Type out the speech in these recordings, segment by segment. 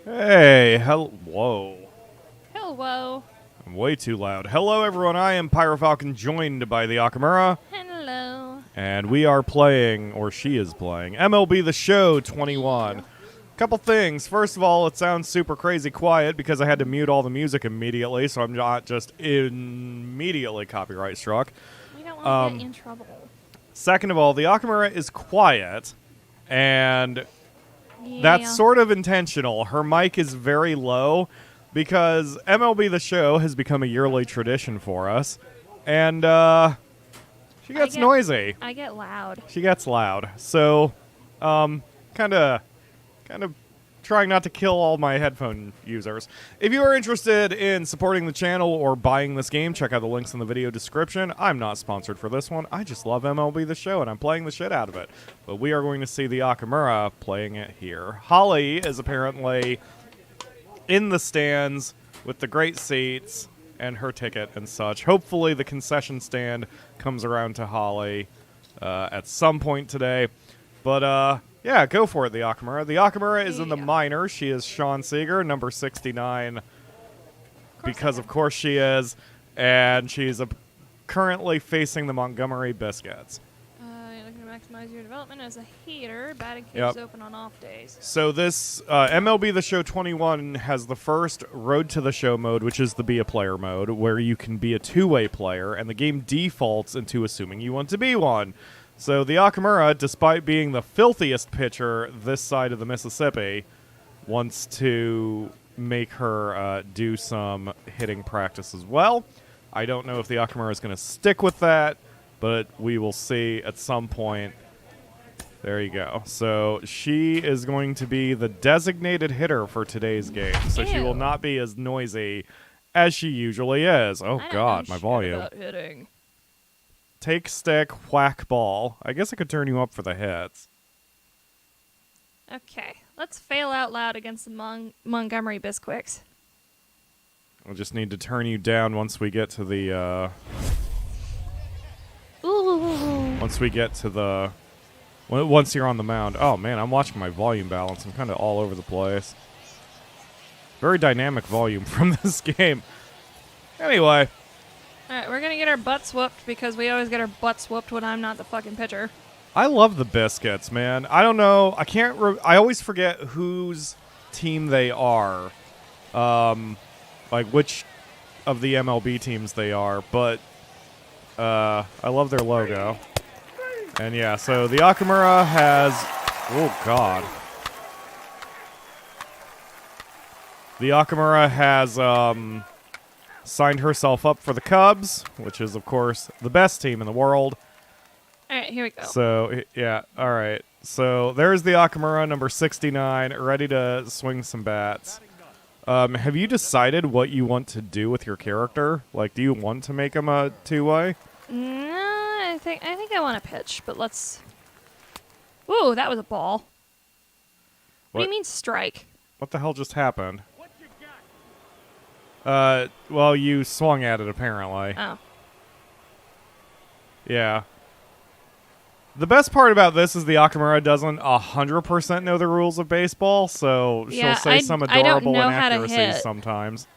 Hey, whoa. Hello. I'm way too loud. Hello, everyone. I am PyroFalkon, joined by the Akamura. Hello. And we are playing, or she is playing, MLB The Show 21. Couple things. First of all, it sounds super crazy quiet because I had to mute all the music immediately, so I'm not just immediately copyright struck. We don't want to get in trouble. Second of all, the Akamura is quiet, and Yeah. that's sort of intentional. Her mic is very low because MLB The Show has become a yearly tradition for us, and she gets noisy. I get loud. She gets loud. So, kind of trying not to kill all my headphone users. If you are interested in supporting the channel or buying this game, check out the links in the video description. I'm not sponsored for this one. I just love MLB The Show, and I'm playing the shit out of it. But we are going to see the Akamura playing it here. Holly is apparently in the stands with the great seats and her ticket and such. Hopefully the concession stand comes around to Holly at some point today. But, yeah, go for it, the Akamura. The Akamura is in the minors. She is Sean Seeger, number 69, because of course she is. And she's currently facing the Montgomery Biscuits. You're looking to maximize your development as a hitter. Batting cages open on off days. So this MLB The Show 21 has the first Road to the Show mode, which is the Be a Player mode, where you can be a two-way player, and the game defaults into assuming you want to be one. So the Akamura, despite being the filthiest pitcher this side of the Mississippi, wants to make her do some hitting practice as well. I don't know if the Akamura is going to stick with that, but we will see at some point. There you go. So she is going to be the designated hitter for today's game. So she will not be as noisy as she usually is. Oh, God, my volume. About hitting. Take stick, whack ball. I guess I could turn you up for the hits. Okay, let's fail out loud against the Montgomery Bisquicks. We'll just need to turn you down once we get to the, Ooh. once we get to the... Once you're on the mound. Oh, man, I'm watching my volume balance. I'm kind of all over the place. Very dynamic volume from this game. Anyway. Alright, we're gonna get our butts whooped because we always get our butts whooped when I'm not the fucking pitcher. I love the Biscuits, man. I don't know. I can't... I always forget whose team they are. Like, which of the MLB teams they are. But I love their logo. And yeah, so the Akamura has... Oh, God. The Akamura has signed herself up for the Cubs, which is, of course, the best team in the world. All right, here we go. So, yeah, all right. So there's the Akamura, number 69, ready to swing some bats. Have you decided what you want to do with your character? Like, do you want to make him a two-way? No, I think I want to pitch, but let's... Ooh, that was a ball. What do you mean strike? What the hell just happened? Well, you swung at it, apparently. Oh. Yeah. The best part about this is the Akamura doesn't 100% know the rules of baseball, so she'll say some adorable inaccuracies sometimes.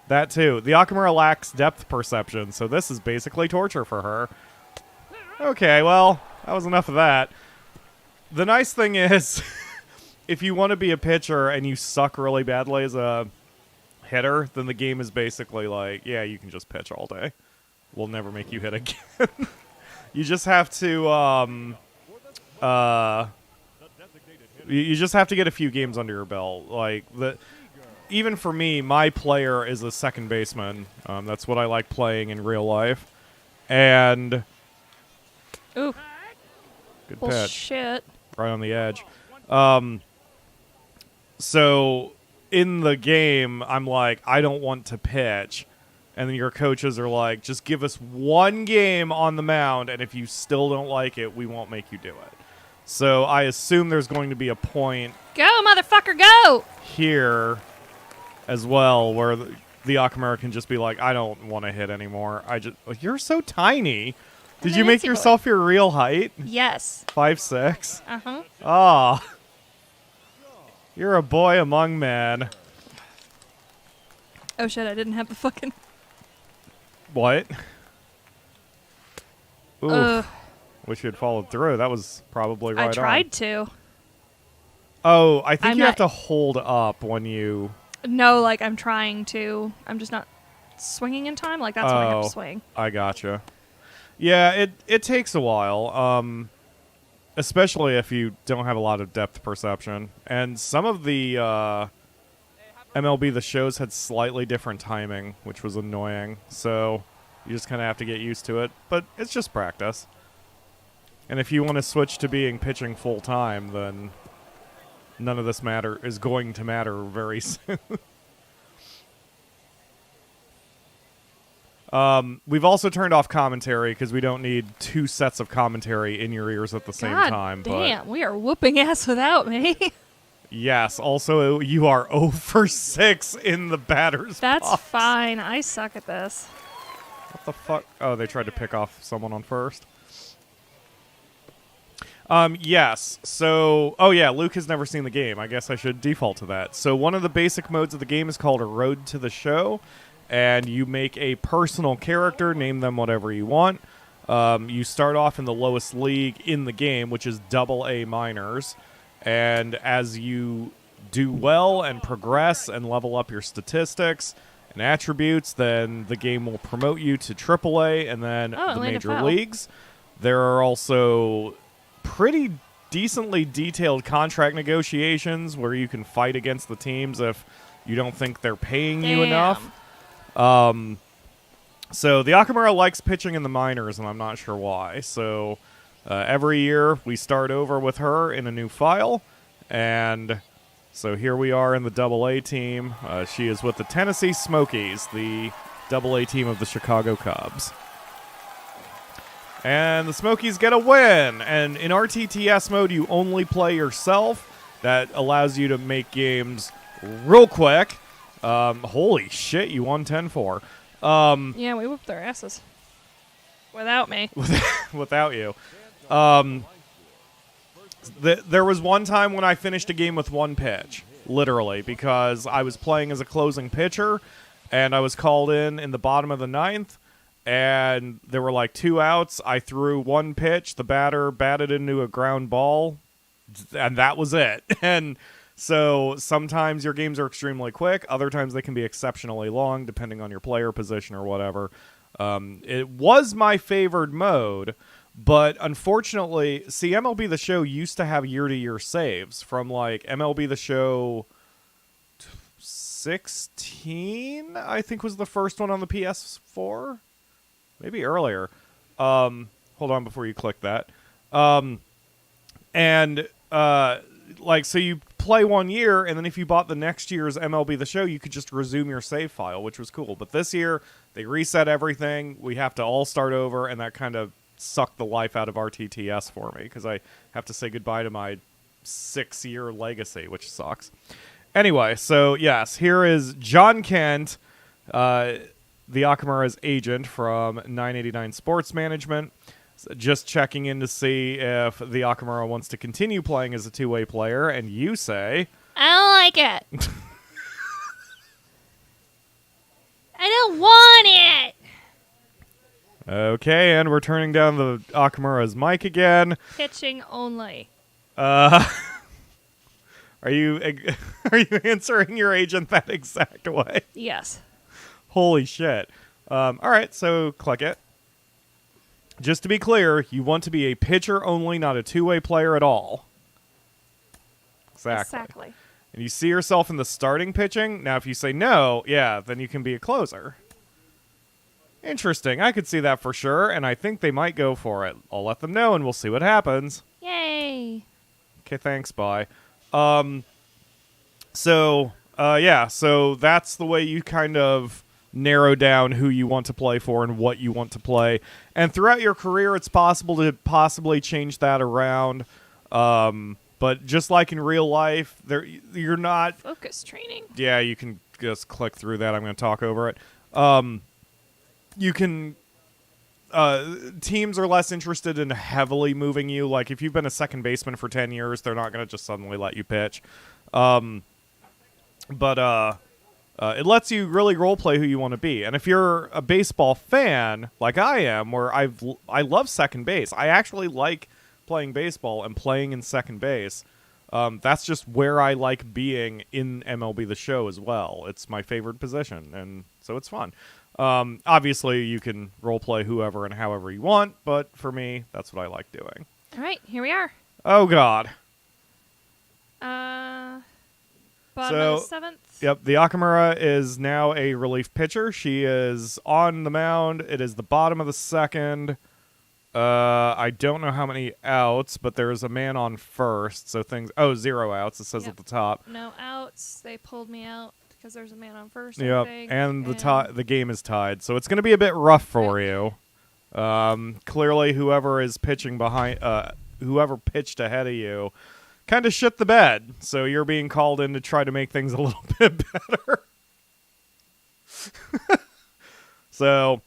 That, too. The Akamura lacks depth perception, so this is basically torture for her. Okay, well, that was enough of that. The nice thing is, if you want to be a pitcher and you suck really badly as a hitter, then the game is basically like, yeah, you can just pitch all day. We'll never make you hit again. You just have to, you just have to get a few games under your belt. Like, even for me, my player is a second baseman. That's what I like playing in real life. And... Ooh. Good pitch. Bullshit. Right on the edge. So... in the game, I'm like, I don't want to pitch. And then your coaches are like, just give us one game on the mound, and if you still don't like it, we won't make you do it. So I assume there's going to be a point... Go, motherfucker, go! ...here as well, where the Akamura can just be like, I don't want to hit anymore. You're so tiny. Did you make yourself your real height? Yes. 5'6"? Uh-huh. Ah. You're a boy among men. Oh shit, I didn't have the fucking... What? Oof. Ugh. Wish you had followed through. That was probably right I on. tried to. Oh, I think I'm you have not- to hold up when you... No, like, I'm trying to. I'm just not swinging in time. Like, that's when I have to swing. I gotcha. Yeah, it takes a while, especially if you don't have a lot of depth perception. And some of the MLB The Shows had slightly different timing, which was annoying. So you just kind of have to get used to it. But it's just practice. And if you want to switch to being pitching full time, then none of this is going to matter very soon. We've also turned off commentary because we don't need two sets of commentary in your ears at the same God time. damn, we are whooping ass without me. Yes. Also, you are 0 for 6 in the batter's That's box. fine. I suck at this. What the fuck? Oh, they tried to pick off someone on first. Yes. So, oh yeah, Luke has never seen the game. I guess I should default to that. So one of the basic modes of the game is called a Road to the Show, and you make a personal character, name them whatever you want. You start off in the lowest league in the game, which is AA minors, and as you do well and progress and level up your statistics and attributes, then the game will promote you to AAA and then the major leagues. There are also pretty decently detailed contract negotiations where you can fight against the teams if you don't think they're paying you enough. So the Akamura likes pitching in the minors, and I'm not sure why. So every year we start over with her in a new file, and so here we are in the AA team. She is with the Tennessee Smokies, the AA team of the Chicago Cubs. And the Smokies get a win. And in RTTS mode, you only play yourself. That allows you to make games real quick. Holy shit, you won 10-4. Yeah, we whooped their asses. Without me. Without you. There was one time when I finished a game with one pitch. Literally. Because I was playing as a closing pitcher. And I was called in the bottom of the ninth. And there were like 2 outs. I threw one pitch. The batter batted into a ground ball. And that was it. And so sometimes your games are extremely quick. Other times they can be exceptionally long, depending on your player position or whatever. It was my favored mode. But unfortunately, see, MLB The Show used to have year-to-year saves from like MLB The Show 16, I think was the first one on the PS4. Maybe earlier. Hold on before you click that. Like, so you play 1 year, and then if you bought the next year's MLB The Show, you could just resume your save file, which was cool. But this year, they reset everything. We have to all start over, and that kind of sucked the life out of RTTS for me, because I have to say goodbye to my 6-year legacy, which sucks. Anyway, so yes, here is John Kent, the Akamura's agent from 989 Sports Management, just checking in to see if the Akamura wants to continue playing as a two-way player, and you say... I don't like it. I don't want it. Okay, and we're turning down the Akamura's mic again. Pitching only. Are you answering your agent that exact way? Yes. Holy shit. All right, so click it. Just to be clear, you want to be a pitcher only, not a two-way player at all. Exactly. And you see yourself in the starting pitching. Now, if you say no, yeah, then you can be a closer. Interesting. I could see that for sure, and I think they might go for it. I'll let them know, and we'll see what happens. Yay. Okay, thanks, bye. So that's the way you kind of narrow down who you want to play for and what you want to play. And throughout your career, it's possible to possibly change that around. But just like in real life, you're not... Focus training. Yeah, you can just click through that. I'm going to talk over it. You can... teams are less interested in heavily moving you. Like, if you've been a second baseman for 10 years, they're not going to just suddenly let you pitch. It lets you really role play who you want to be. And if you're a baseball fan like I am, where I love second base, I actually like playing baseball and playing in second base. That's just where I like being in MLB The Show as well. It's my favorite position, and so it's fun. Obviously, you can role play whoever and however you want, but for me, that's what I like doing. All right, here we are. Oh, God. Bottom of the 7th. Yep, the Akamura is now a relief pitcher. She is on the mound. It is the bottom of the 2nd. I don't know how many outs, but there's a man on first, so things... Oh, 0 outs, it says at the top. No outs. They pulled me out because there's a man on first, Yep, I think. and the game is tied, so it's going to be a bit rough for you. Clearly, whoever is pitching behind... whoever pitched ahead of you kind of shit the bed, so you're being called in to try to make things a little bit better. So...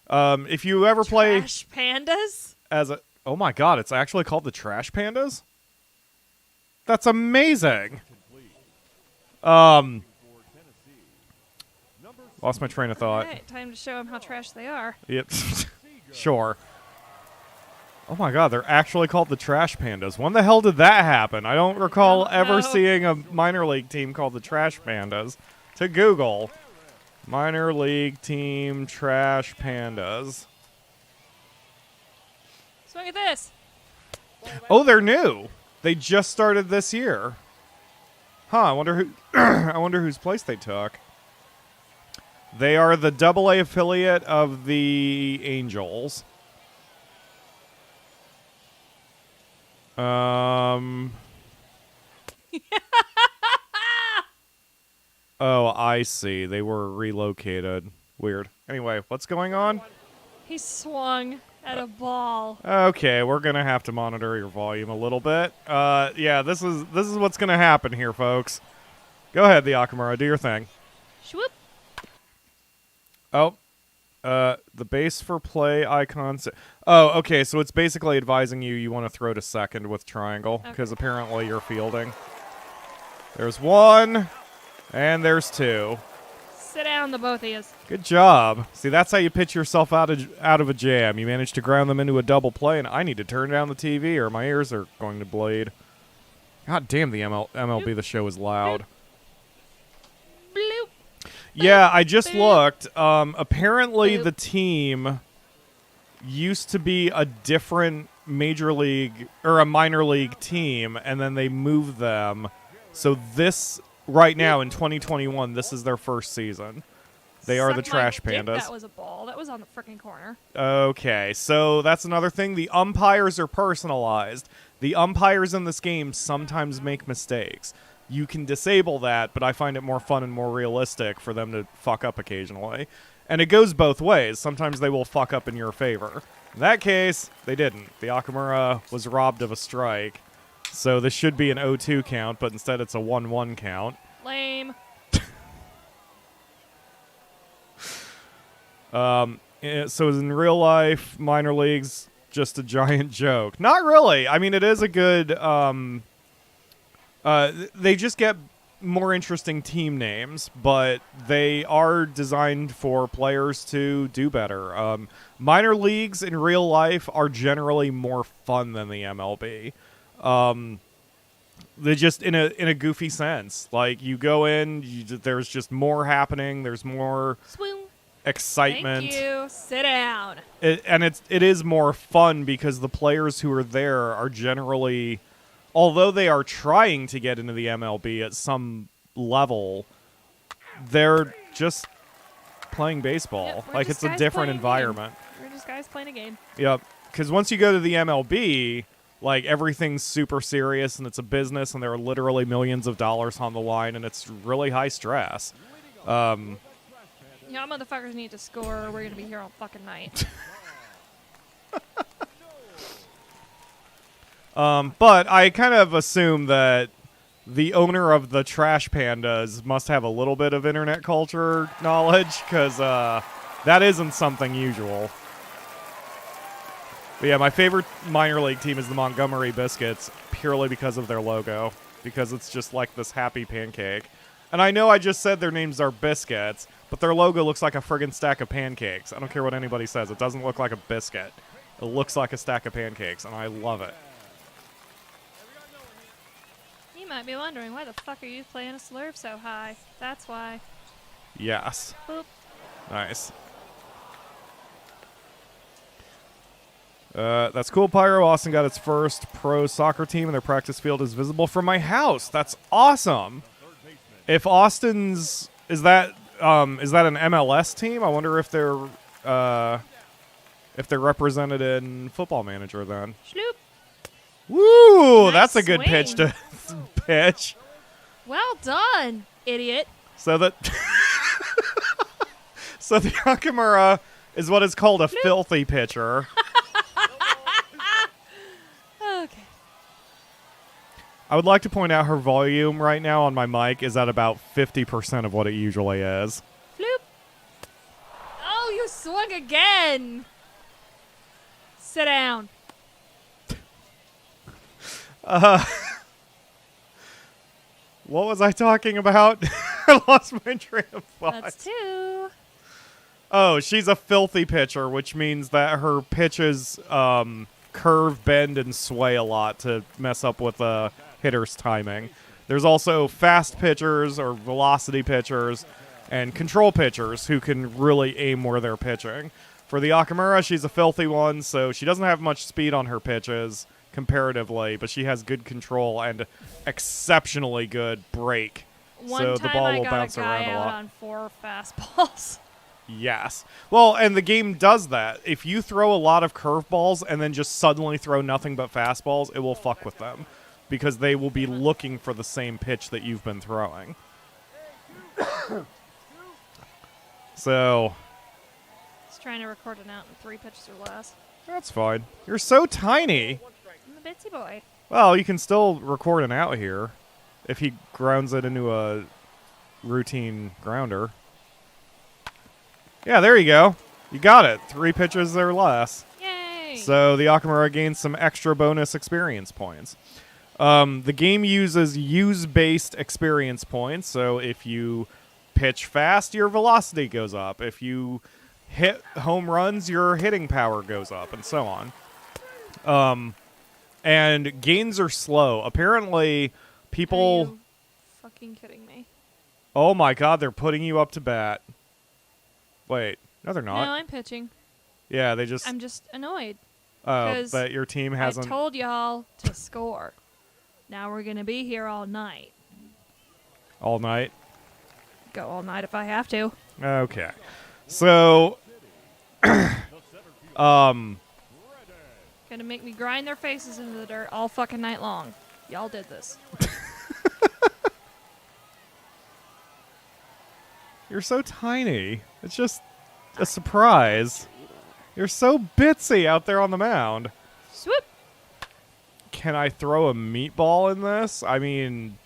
if you ever play Trash Pandas as a... Oh my god, it's actually called the Trash Pandas? That's amazing. Lost my train of thought. All right, time to show them how trash they are. Yep. Sure. Oh my god, they're actually called the Trash Pandas. When the hell did that happen? I don't recall ever seeing a minor league team called the Trash Pandas. To Google. Minor league team Trash Pandas. Swing at this. Oh, they're new. They just started this year. Huh, I wonder who I wonder whose place they took. They are the AA affiliate of the Angels. Oh, I see. They were relocated. Weird. Anyway, what's going on? He swung at a ball. Okay, we're gonna have to monitor your volume a little bit. Yeah, this is what's gonna happen here, folks. Go ahead, the Akamura, do your thing. Swoop. Oh, the base for play icons. Oh, okay, so it's basically advising you want to throw to second with triangle, because apparently you're fielding. There's 1, and there's 2. Sit down, the both of you. Good job. See, that's how you pitch yourself out of a jam. You manage to ground them into a double play, and I need to turn down the TV or my ears are going to bleed. God damn, the MLB The Show is loud. Bloop. Yeah, I just looked. Apparently, the team used to be a different major league or a minor league team, and then they moved them. So this right now in 2021, this is their first season. They are the Trash Pandas. That was a ball. That was on the freaking corner. Okay, so that's another thing. The umpires are personalized. The umpires in this game sometimes make mistakes. You can disable that, but I find it more fun and more realistic for them to fuck up occasionally. And it goes both ways. Sometimes they will fuck up in your favor. In that case, they didn't. The Akamura was robbed of a strike. So this should be an 0-2 count, but instead it's a 1-1 count. Lame. So in real life, minor leagues, just a giant joke. Not really. I mean, it is a good... they just get more interesting team names, but they are designed for players to do better. Minor leagues in real life are generally more fun than the MLB. They just in a goofy sense. Like you go in, there's just more happening. There's more excitement. Thank you. Sit down. It is more fun because the players who are there are generally, although they are trying to get into the MLB at some level, they're just playing baseball. Yep, like it's a different environment. We're just guys playing a game. Yep. Because once you go to the MLB, like everything's super serious and it's a business and there are literally millions of dollars on the line and it's really high stress. Y'all motherfuckers need to score or we're going to be here all fucking night. But I kind of assume that the owner of the Trash Pandas must have a little bit of internet culture knowledge, because that isn't something usual. But yeah, my favorite minor league team is the Montgomery Biscuits, purely because of their logo, because it's just like this happy pancake. And I know I just said their names are biscuits, but their logo looks like a friggin' stack of pancakes. I don't care what anybody says. It doesn't look like a biscuit. It looks like a stack of pancakes, and I love it. You might be wondering, why the fuck are you playing a slurve so high? That's why. Yes. Boop. Nice. That's cool, Pyro. Austin got its first pro soccer team, and their practice field is visible from my house. That's awesome. If Austin's is that an MLS team? I wonder if they're represented in Football Manager then. Schloop. Woo! Nice That's a good swing. pitch to pitch. Well done, idiot. So that so the Akamura is what is called a filthy pitcher. Okay. I would like to point out her volume right now on my mic is at about 50% of what it usually is. Floop. Oh, you swung again. Sit down. What was I talking about? I lost my train of thought. That's two. Oh, she's a filthy pitcher, which means that her pitches curve, bend, and sway a lot to mess up with a hitter's timing. There's also fast pitchers or velocity pitchers and control pitchers who can really aim where they're pitching. For the Akamura, she's a filthy one, so she doesn't have much speed on her pitches comparatively, but she has good control and exceptionally good break. One so time the ball I will got bounce a guy around a out lot. on 4 fastballs. Yes. Well, and the game does that. If you throw a lot of curveballs and then just suddenly throw nothing but fastballs, it will fuck with them because they will be looking for the same pitch that you've been throwing. So, Just trying to record it out in 3 pitches or less. that's fine. You're so tiny. I'm a bitsy boy. Well, you can still record an out here if he grounds it into a routine grounder. Yeah, there you go. You got it. 3 pitches or less. Yay! So the Akamura gains some extra bonus experience points. The game uses use-based experience points, so if you pitch fast, your velocity goes up. If you hit home runs, your hitting power goes up, and so on. And gains are slow. Apparently, Are people... you fucking kidding me? Oh my god, they're putting you up to bat. Wait, no they're not. No, I'm pitching. Yeah, they just... I'm just annoyed. Oh, 'cause that your team I hasn't... told y'all to score. Now we're gonna be here all night. All night? Go all night if I have to. Okay. So... Gonna make me grind their faces into the dirt all fucking night long. Y'all did this. You're so tiny. It's just a surprise. You're so bitsy out there on the mound. Swoop! Can I throw a meatball in this? I mean,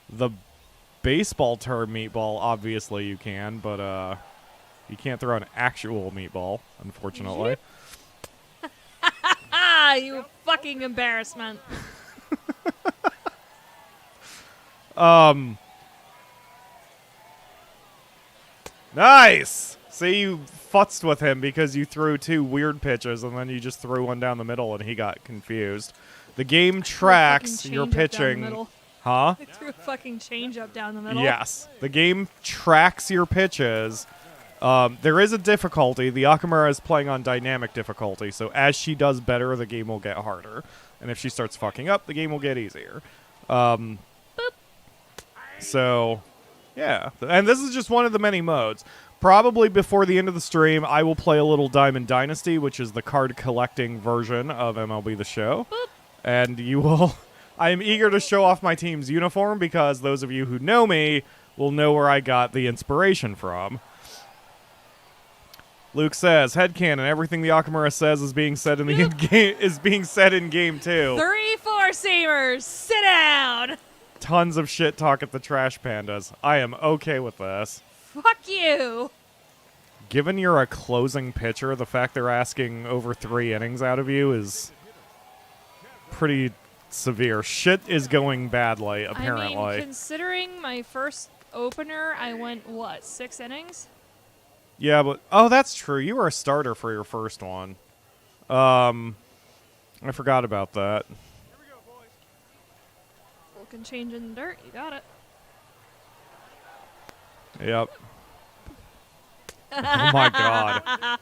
the baseball term meatball, obviously you can, but you can't throw an actual meatball, unfortunately. Ah, you fucking embarrassment. Nice! See, you futzed with him because you threw 2 weird pitches and then you just threw one down the middle and he got confused. The game tracks your pitching. Huh? I threw a fucking change up down the middle. Yes. The game tracks your pitches. There is a difficulty. The Akamura is playing on dynamic difficulty, so as she does better, the game will get harder. And if she starts fucking up, the game will get easier. So, yeah. And this is just one of the many modes. Probably before the end of the stream, I will play a little Diamond Dynasty, which is the card collecting version of MLB The Show. Boop. And you will... I am eager to show off my team's uniform because those of you who know me will know where I got the inspiration from. Luke says, headcanon, everything the Akamura says is being said in the game is being said in game 2. 3 4-seamers, sit down. Tons of shit talk at the Trash Pandas. I am okay with this. Fuck you. Given you're a closing pitcher, the fact they're asking over 3 innings out of you is pretty severe. Shit is going badly, apparently. I mean, considering my first opener, I went, what, 6 innings? Yeah, but oh, that's true. You were a starter for your first one. I forgot about that. Vulcan change in the dirt. You got it. Yep. Oh my god.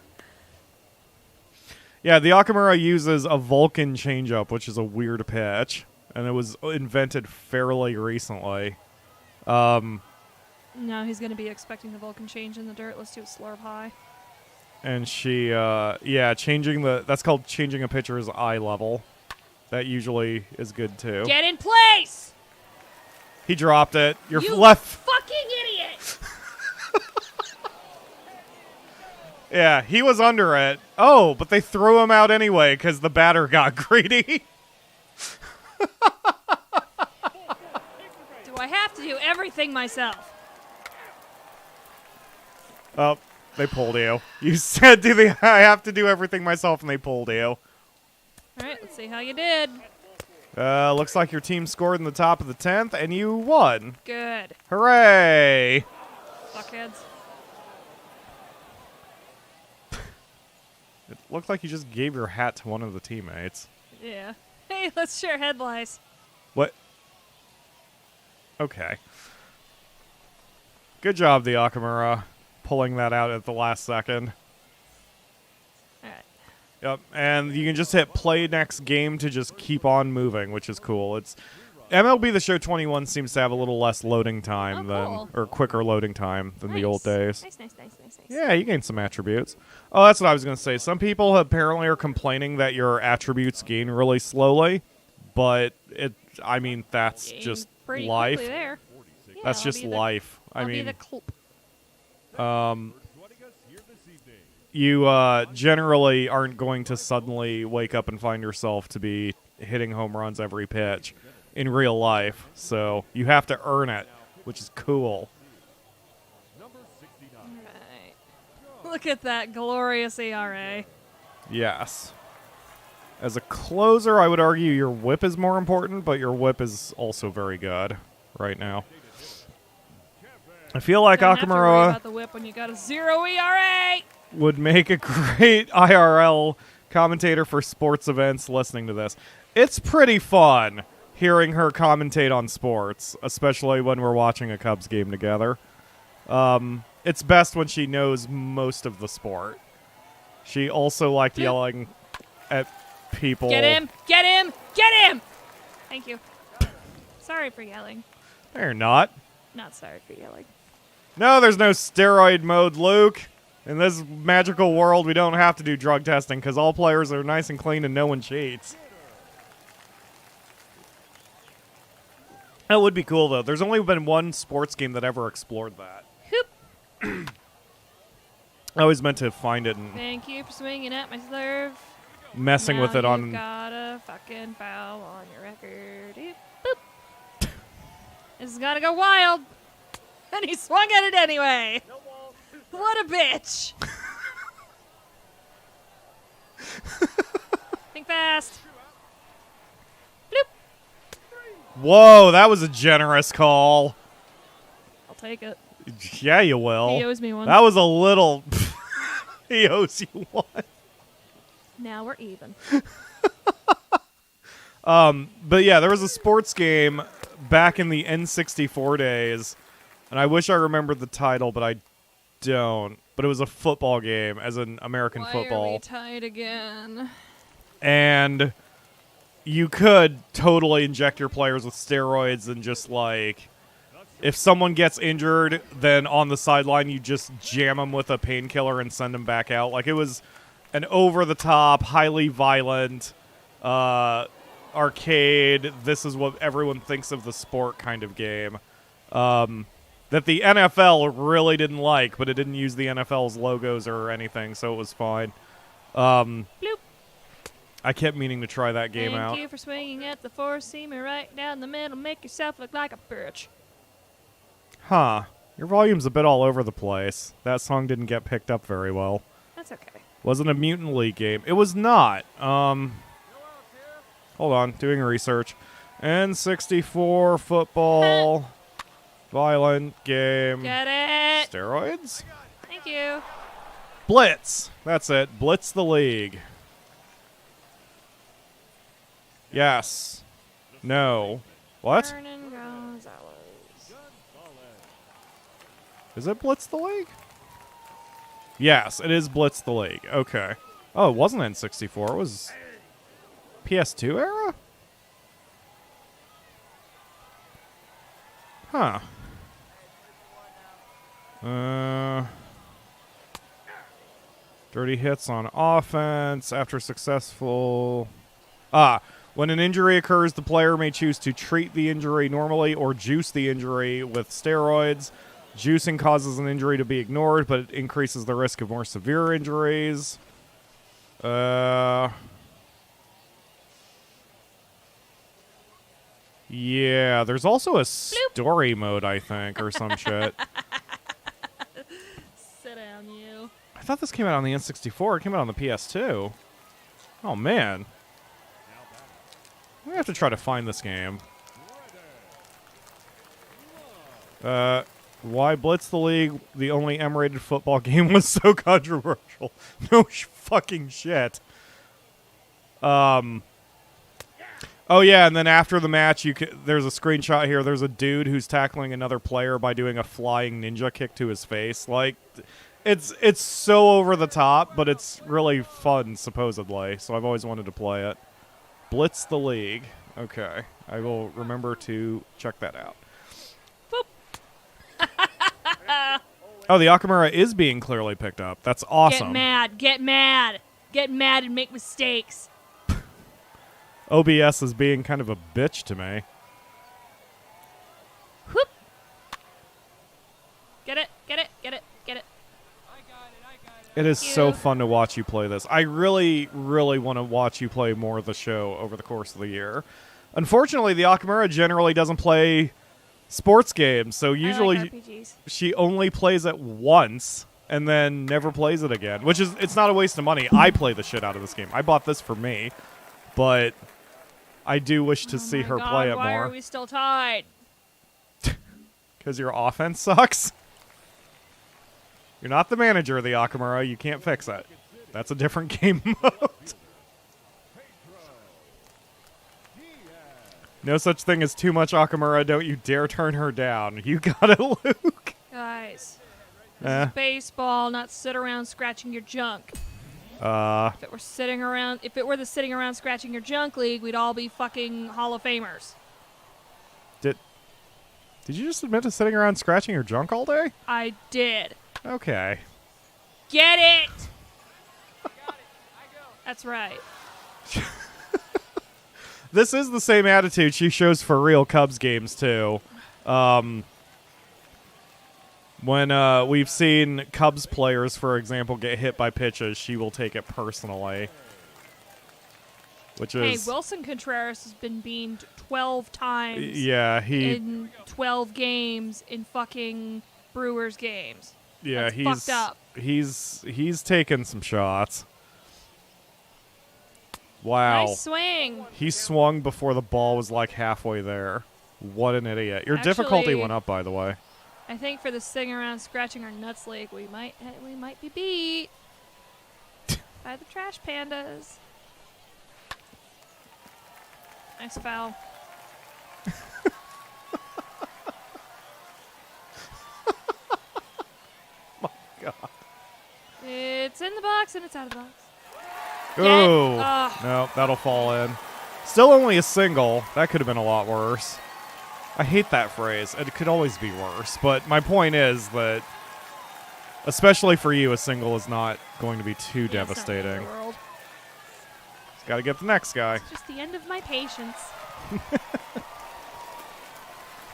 Yeah, the Akamura uses a Vulcan changeup, which is a weird pitch, and it was invented fairly recently. Now he's going to be expecting the Vulcan change in the dirt. Let's do a slurp high. And she, yeah, that's called changing a pitcher's eye level. That usually is good too. Get in place! He dropped it. You're You left. fucking idiot! Yeah, he was under it. Oh, but they threw him out anyway because the batter got greedy. Do I have to do everything myself? Oh, they pulled you. You said, I have to do everything myself, and they pulled you. All right, let's see how you did. Looks like your team scored in the top of the 10th, and you won. Good. Hooray! Fuckheads. It looked like you just gave your hat to one of the teammates. Yeah. Hey, let's share head lice. What? Okay. Good job, the Akamura, pulling that out at the last second. Alright. Yep, and you can just hit play next game to just keep on moving, which is cool. It's MLB The Show 21 seems to have a little less loading time cool. or quicker loading time than the old days. Nice. Yeah, you gain some attributes. Oh, that's what I was going to say. Some people apparently are complaining that your attributes gain really slowly, but that's Gain just pretty life. quickly there. Yeah, That's I'll just be the- life. I'll be the Um, you generally aren't going to suddenly wake up and find yourself to be hitting home runs every pitch in real life. So you have to earn it, which is cool. Right. Look at that glorious ERA. Yes. As a closer, I would argue your whip is more important, but your whip is also very good right now. I feel like Don't have to worry Akamura about the whip when you got a 0 ERA. would make a great IRL commentator for sports events listening to this. It's pretty fun hearing her commentate on sports, especially when we're watching a Cubs game together. It's best when she knows most of the sport. She also liked yelling at people. Get him! Get him! Get him! Thank you. Sorry for yelling. No, you're not. Not sorry for yelling. No, there's no steroid mode, Luke. In this magical world, we don't have to do drug testing because all players are nice and clean and no one cheats. That would be cool, though. There's only been one sports game that ever explored that. Hoop. I always meant to find it and Thank you for swinging at my slurve. messing with it Now on... you've got a fucking foul on your record. Eep, boop. This has got to go wild. And he swung at it anyway. What a bitch. Think fast. Bloop. Whoa, that was a generous call. I'll take it. Yeah, you will. He owes me one. That was a little... He owes you one. Now we're even. But yeah, there was a sports game back in the N64 days, and I wish I remembered the title, but I don't. But it was a football game, as in American Why football. are we tied again? And you could totally inject your players with steroids and just like... If someone gets injured, then on the sideline you just jam them with a painkiller and send them back out. Like, it was an over-the-top, highly violent, arcade, this is what everyone thinks of the sport kind of game. That the NFL really didn't like, but it didn't use the NFL's logos or anything, so it was fine. Bloop. I kept meaning to try that game out. Thank you for swinging at the four-seamer right down the middle. Make yourself look like a bitch. Huh. Your volume's a bit all over the place. That song didn't get picked up very well. That's okay. Wasn't a Mutant League game. It was not. Hold on. Doing research. N64 football. Violent game. Get it. Steroids? Thank you. Blitz. That's it. Blitz the league. Yes. No. What? Vernon Gonzalez. Is it Blitz the league? Yes, it is Blitz the league. Okay. Oh, it wasn't N64. It was PS2 era? Huh. Dirty hits on offense after successful... when an injury occurs, the player may choose to treat the injury normally or juice the injury with steroids. Juicing causes an injury to be ignored, but it increases the risk of more severe injuries. Yeah, there's also a story mode, I think, or some shit. Sit down, you. I thought this came out on the N64. It came out on the PS2. Oh, man. We have to try to find this game. Why Blitz the League, the only M-rated football game, was so controversial. No fucking shit. Oh, yeah, and then after the match, there's a screenshot here. There's a dude who's tackling another player by doing a flying ninja kick to his face. Like, it's so over the top, but it's really fun, supposedly. So I've always wanted to play it. Blitz the League. Okay. I will remember to check that out. Boop. Oh, the Akamura is being clearly picked up. That's awesome. Get mad. Get mad. Get mad and make mistakes. OBS is being kind of a bitch to me. Whoop. Get it. Get it. Get it. Get it. It is so fun to watch you play this. I really, really want to watch you play more of the show over the course of the year. Unfortunately, the Akamura generally doesn't play sports games, so usually I like RPGs. she only plays it once and then never plays it again, which is, it's not a waste of money. I play the shit out of this game. I bought this for me, but I do wish to see her play it Why more. are we still tied? Because your offense sucks? You're not the manager of the Akamura. You can't fix it. That's a different game mode. No such thing as too much Akamura. Don't you dare turn her down. You got it, Luke. Guys, this is baseball, not sit around scratching your junk. If it were the sitting around scratching your junk league, we'd all be fucking Hall of Famers. Did you just admit to sitting around scratching your junk all day? I did. Okay. Get it! That's right. This is the same attitude she shows for real Cubs games, too. When we've seen Cubs players, for example, get hit by pitches, she will take it personally. Which is... Hey, Wilson Contreras has been beamed 12 times in 12 games in fucking Brewers games. Yeah, That's fucked up. He's taken some shots. Wow. Nice swing. He swung before the ball was like halfway there. What an idiot. Your difficulty went up, by the way. I think for the sitting around scratching our nuts league, we might be beat by the trash pandas. Nice foul. My God. It's in the box and it's out of the box. Oh. No, that'll fall in. Still only a single. That could have been a lot worse. I hate that phrase. It could always be worse. But my point is that, especially for you, a single is not going to be too devastating. Just got to get the next guy. It's just the end of my patience.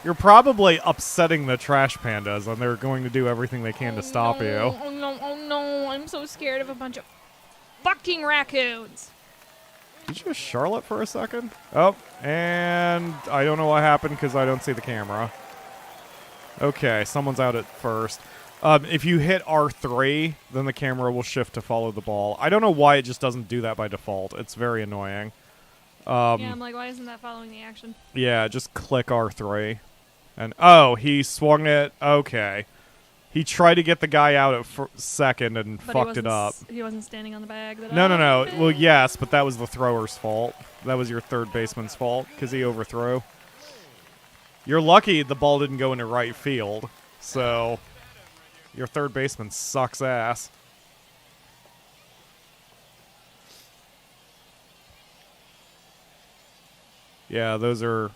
You're probably upsetting the trash pandas, and they're going to do everything they can to stop you. Oh no, I'm so scared of a bunch of fucking raccoons. Did you just Charlotte for a second? Oh, and I don't know what happened because I don't see the camera. Okay, someone's out at first. If you hit R3, then the camera will shift to follow the ball. I don't know why it just doesn't do that by default. It's very annoying. Yeah, I'm like, why isn't that following the action? Yeah, just click R3. And, oh, he swung it. Okay. He tried to get the guy out at second and But fucked it up. He wasn't standing on the bag. That No. Well, yes, but that was the thrower's fault. That was your third baseman's fault because he overthrew. You're lucky the ball didn't go into right field. So, your third baseman sucks ass. Yeah, those are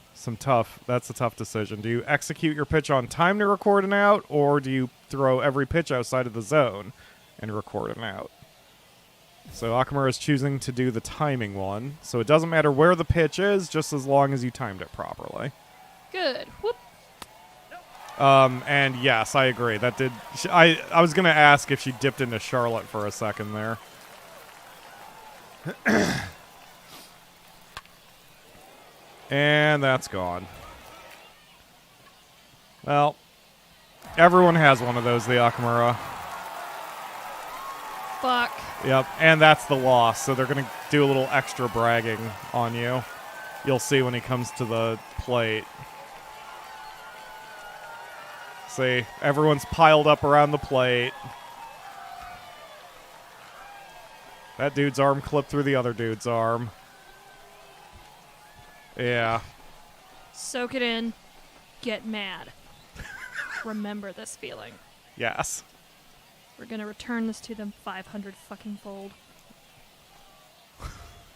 that's a tough decision. Do you execute your pitch on time to record an out, or do you throw every pitch outside of the zone and record an out? So Akamura is choosing to do the timing one. So it doesn't matter where the pitch is, just as long as you timed it properly. Good. Whoop. And yes, I agree. That did. I was gonna ask if she dipped into Charlotte for a second there. And that's gone. Well, everyone has one of those, the Akamura. Fuck. Yep, and that's the loss, so they're going to do a little extra bragging on you. You'll see when he comes to the plate. See, everyone's piled up around the plate. That dude's arm clipped through the other dude's arm. Yeah. Soak it in. Get mad. Remember this feeling. Yes. We're gonna return this to them 500 fucking fold.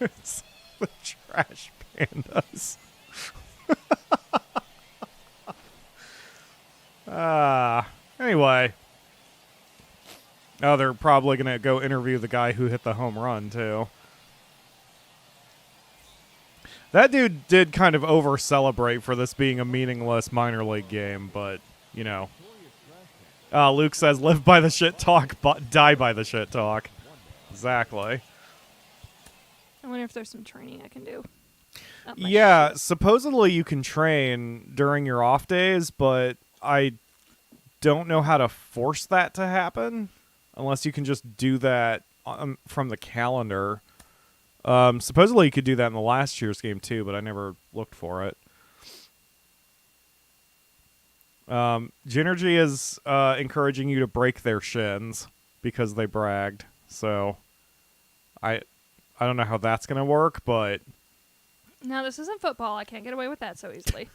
It's the trash pandas. Anyway. Oh, they're probably going to go interview the guy who hit the home run, too. That dude did kind of over-celebrate for this being a meaningless minor league game, but, you know. Luke says, live by the shit talk, but die by the shit talk. Exactly. I wonder if there's some training I can do. Yeah, supposedly you can train during your off days, but I don't know how to force that to happen unless you can just do that from the calendar. Supposedly you could do that in the last year's game too, but I never looked for it. Ginergy is encouraging you to break their shins because they bragged. So I don't know how that's going to work, but... No, this isn't football. I can't get away with that so easily.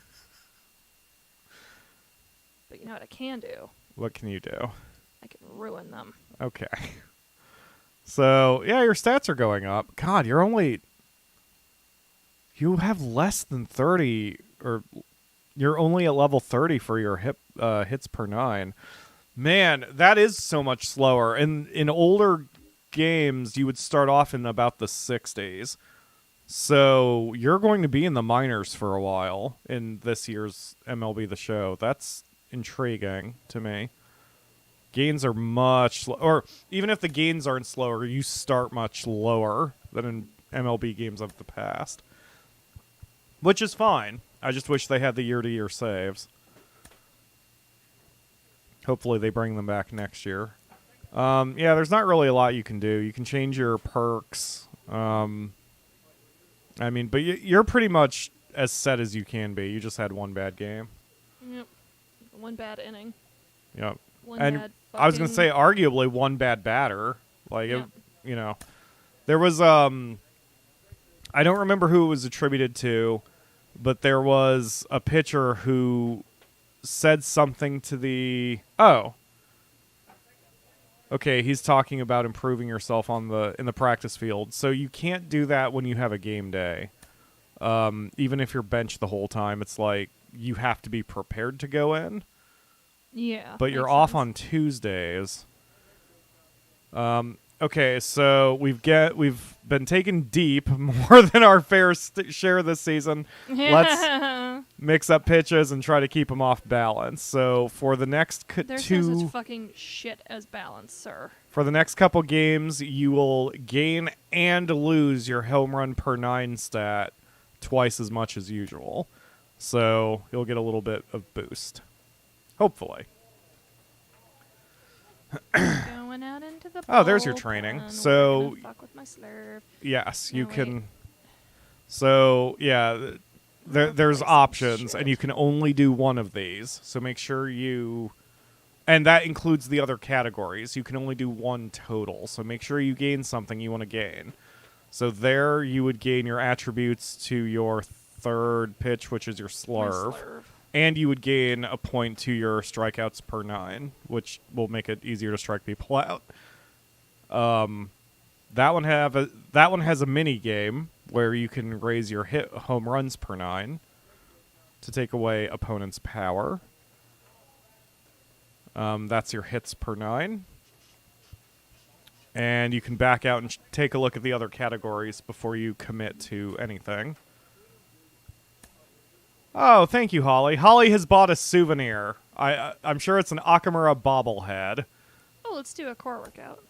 But you know what I can do? What can you do? I can ruin them. Okay. So, yeah, your stats are going up. God, you have less than 30, or you're only at level 30 for your hits per 9. Man, that is so much slower. In older games, you would start off in about the 60s. So, you're going to be in the minors for a while in this year's MLB The Show. That's intriguing to me. Gains are much or even if the gains aren't slower, you start much lower than in MLB games of the past. Which is fine. I just wish they had the year-to-year saves. Hopefully they bring them back next year. Yeah, there's not really a lot you can do. You can change your perks. I mean, but you're pretty much as set as you can be. You just had one bad game. Yep. One bad inning. Yep. One and bad I was going to say, arguably, one bad batter. Like, yeah. you know. There was, I don't remember who it was attributed to, but there was a pitcher who said something to the... Oh. Okay, he's talking about improving yourself in the practice field. So you can't do that when you have a game day. Even if you're benched the whole time, it's like you have to be prepared to go in. Yeah. But you're off on Tuesdays. Okay, so we've been taken deep more than our fair share this season. Let's mix up pitches and try to keep them off balance. So for the next There's no such fucking shit as balance, sir. For the next couple games, you will gain and lose your home run per 9 stat twice as much as usual. So you'll get a little bit of boost. Hopefully. Going out into the Oh, there's your training. So, fuck with my slurve. yes, you No, can. So, yeah, there's options, and you can only do one of these. So make sure you... And that includes the other categories. You can only do one total. So make sure you gain something you want to gain. So there you would gain your attributes to your third pitch, which is your slurve. And you would gain a point to your strikeouts per 9, which will make it easier to strike people out. That one has a mini game where you can raise your hit home runs per 9 to take away opponent's power. That's your hits per 9. And you can back out and take a look at the other categories before you commit to anything. Oh, thank you, Holly. Holly has bought a souvenir. I'm sure it's an Akamura bobblehead. Oh, let's do a core workout.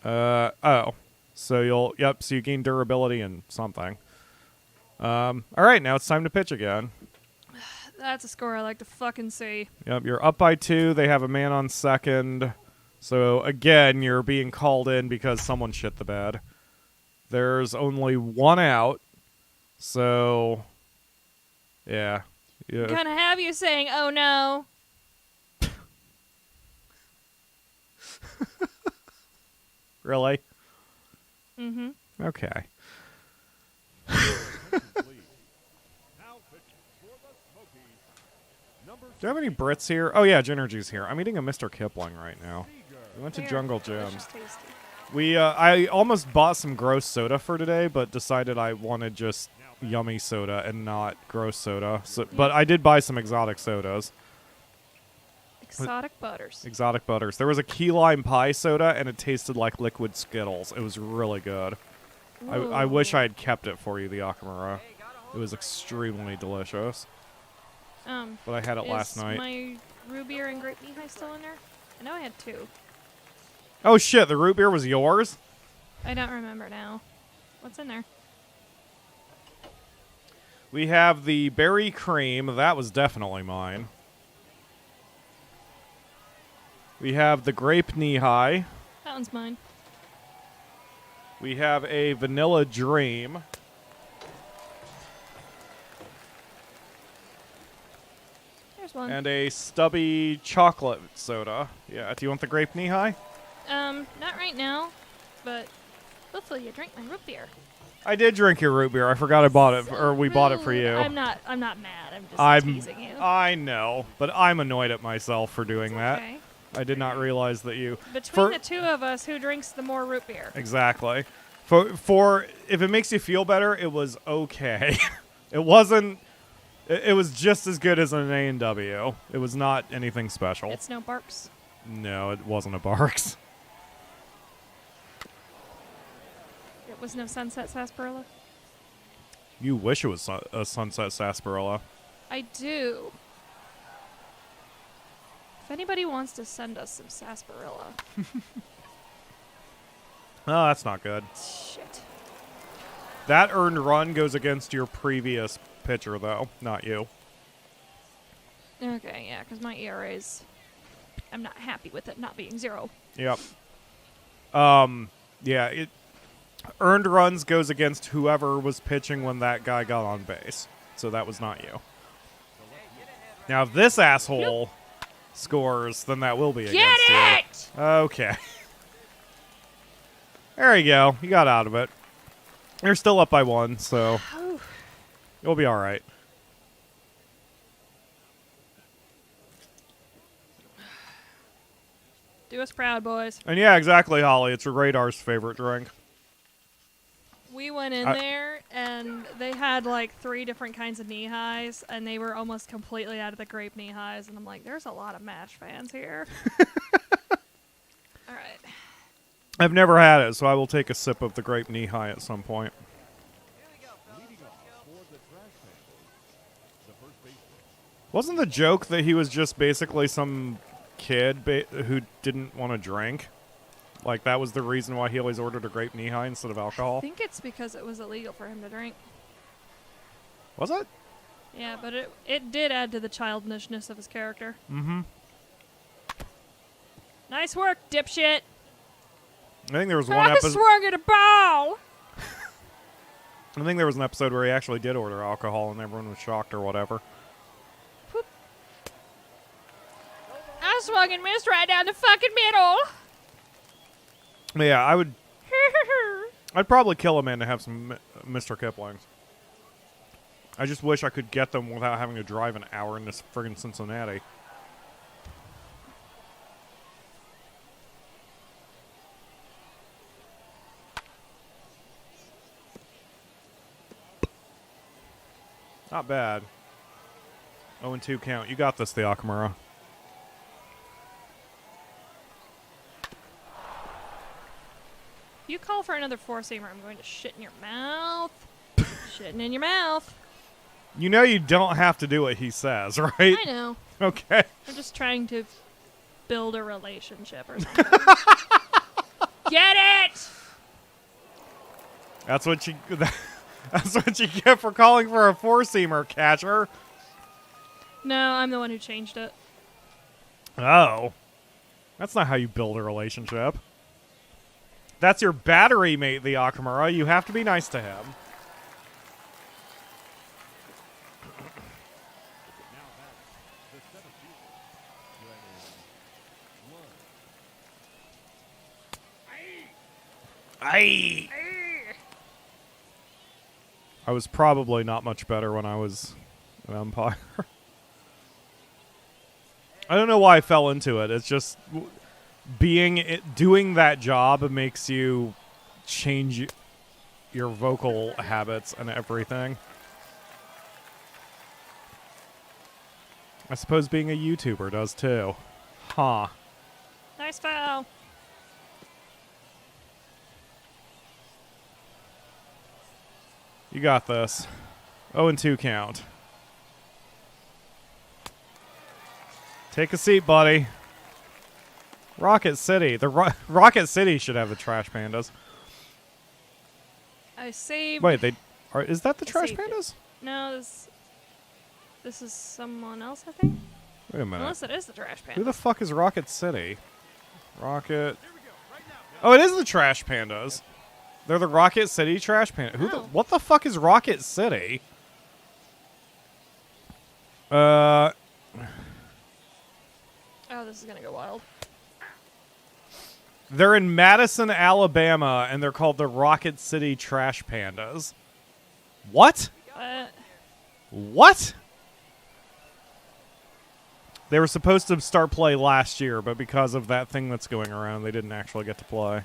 Oh. So so you gain durability and something. All right, now it's time to pitch again. That's a score I like to fucking see. Yep, you're up by 2. They have a man on second. So, again, you're being called in because someone shit the bed. There's only 1 out. So, yeah. I'm gonna have you saying, oh no. Really? Mm-hmm. Okay. Do you have any Brits here? Oh, yeah, Ginergy's here. I'm eating a Mr. Kipling right now. We went to Jungle Jim's. I almost bought some gross soda for today, but decided I wanted just yummy soda and not gross soda. So, but I did buy some exotic sodas. Exotic butters. Exotic butters. There was a key lime pie soda, and it tasted like liquid Skittles. It was really good. I wish I had kept it for you, the Akamura. It was extremely delicious. But I had it last night. Is my root beer and grape Mihai still in there? I know I had 2. Oh, shit. The root beer was yours? I don't remember now. What's in there? We have the berry cream. That was definitely mine. We have the grape knee-high. That one's mine. We have a vanilla dream. There's one. And a stubby chocolate soda. Yeah, do you want the grape knee-high? Not right now, but hopefully you drink my root beer. I did drink your root beer. I forgot I bought it, or we bought it for you. I'm not mad. I'm just teasing you. I know, but I'm annoyed at myself for doing that. I did not realize that you... Between the two of us, who drinks the more root beer? Exactly. For if it makes you feel better, it was okay. It wasn't... It was just as good as an A&W. It was not anything special. It's no Barks. No, it wasn't a Barks. It was no Sunset Sarsaparilla? You wish it was a Sunset Sarsaparilla. I do. If anybody wants to send us some sarsaparilla. Oh, that's not good. Shit. That earned run goes against your previous pitcher, though, not you. Okay, yeah, because my ERA's... I'm not happy with it not being 0. Yep. Yeah, earned runs goes against whoever was pitching when that guy got on base. So that was not you. Now, if this asshole scores, then that will be against you. Get it! Okay. There you go. You got out of it. You're still up by 1, so you'll be all right. Do us proud, boys. And yeah, exactly, Holly. It's Radar's favorite drink. We went in there, and they had like 3 different kinds of knee-highs, and they were almost completely out of the grape knee-highs, and I'm like, there's a lot of MASH fans here. All right. I've never had it, so I will take a sip of the grape knee-high at some point. Wasn't the joke that he was just basically some kid who didn't want to drink? Like, that was the reason why he always ordered a grape knee-high instead of alcohol? I think it's because it was illegal for him to drink. Was it? Yeah, but it did add to the childishness of his character. Mm-hmm. Nice work, dipshit! I think there was one episode... I swung at a ball! I think there was an episode where he actually did order alcohol and everyone was shocked or whatever. Whoop. I swung and missed right down the fucking middle. But yeah, I'd probably kill a man to have some Mr. Kiplings. I just wish I could get them without having to drive an hour into friggin' Cincinnati. Not bad. 0-2 count. You got this, the Akamura. You call for another four-seamer, I'm going to shit in your mouth. Shitting in your mouth. You know you don't have to do what he says, right? I know. Okay. I'm just trying to build a relationship or something. Get it! That's what you get for calling for a four-seamer, catcher. No, I'm the one who changed it. Oh. That's not how you build a relationship. That's your battery mate, the Akamura. You have to be nice to him. I was probably not much better when I was an umpire. I don't know why I fell into it. It's just doing that job makes you change your vocal habits and everything. I suppose being a YouTuber does too. Huh. Nice foul. You got this. 0-2 count. Take a seat, buddy. Rocket City. The Rocket City should have the Trash Pandas. I saved... Wait, is that the I Trash saved it. Pandas? No, this is someone else, I think. Wait a minute. Unless it is the Trash Panda. Who the fuck is Rocket City? Rocket... Oh, it is the Trash Pandas. They're the Rocket City Trash Pandas. Oh. What the fuck is Rocket City? Uh... Oh, this is gonna go wild. They're in Madison, Alabama, and they're called the Rocket City Trash Pandas. What? What? They were supposed to start play last year, but because of that thing that's going around, they didn't actually get to play.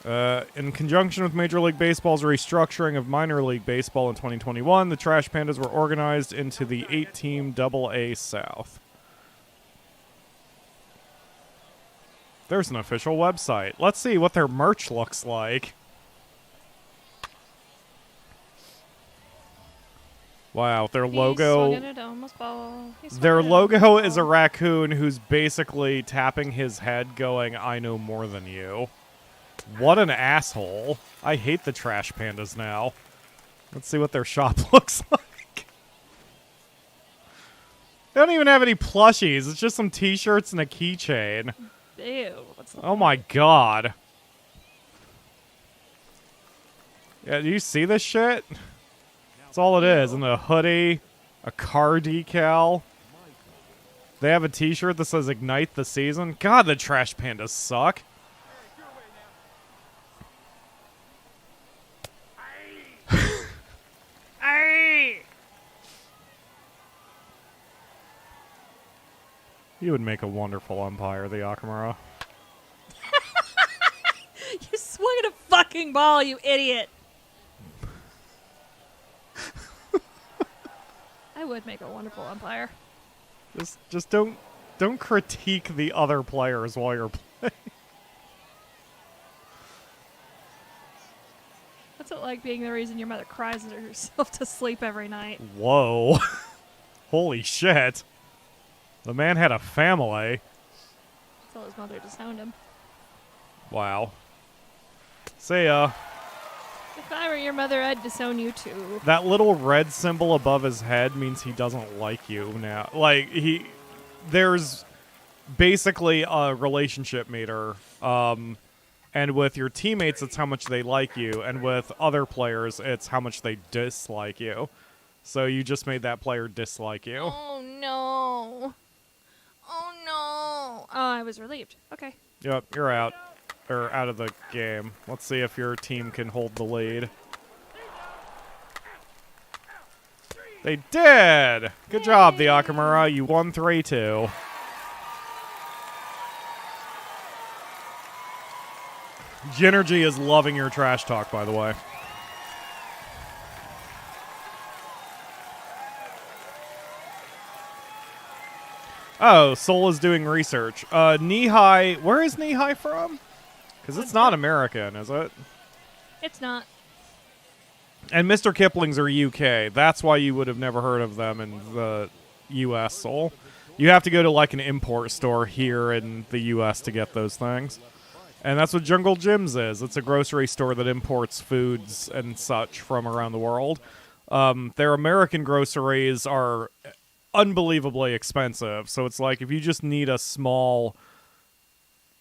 In conjunction with Major League Baseball's restructuring of minor league baseball in 2021, the Trash Pandas were organized into the 8-team AA South. There's an official website. Let's see what their merch looks like. Wow, their logo... Their logo is a raccoon who's basically tapping his head going, I know more than you. What an asshole. I hate the Trash Pandas now. Let's see what their shop looks like. They don't even have any plushies. It's just some t-shirts and a keychain. Ew. What's Oh my god. Yeah, do you see this shit? That's all it is. And a hoodie, a car decal. They have a t-shirt that says Ignite the Season. God, the Trash Pandas suck. You would make a wonderful umpire, the Akamura. You swung at a fucking ball, you idiot. I would make a wonderful umpire. Just don't critique the other players while you're playing. What's it like being the reason your mother cries herself to sleep every night? Whoa. Holy shit. The man had a family. Tell his mother to sound him. Wow. See ya. If I were your mother, I'd disown you too. That little red symbol above his head means he doesn't like you now. Like, there's basically a relationship meter. And with your teammates, it's how much they like you. And with other players, it's how much they dislike you. So you just made that player dislike you. Oh, no. Oh, no. Oh, I was relieved. Okay. Yep, you're out. Or out of the game. Let's see if your team can hold the lead. They did! Good job, the Akamura. You won 3-2. Ginergy is loving your trash talk, by the way. Oh, Soul is doing research. Knee-High... Where is Knee-High from? Because it's not American, is it? It's not. And Mr. Kipling's are UK. That's why you would have never heard of them in the US, Soul. You have to go to like an import store here in the US to get those things. And that's what Jungle Jim's is. It's a grocery store that imports foods and such from around the world. Their American groceries are unbelievably expensive. So it's like if you just need a small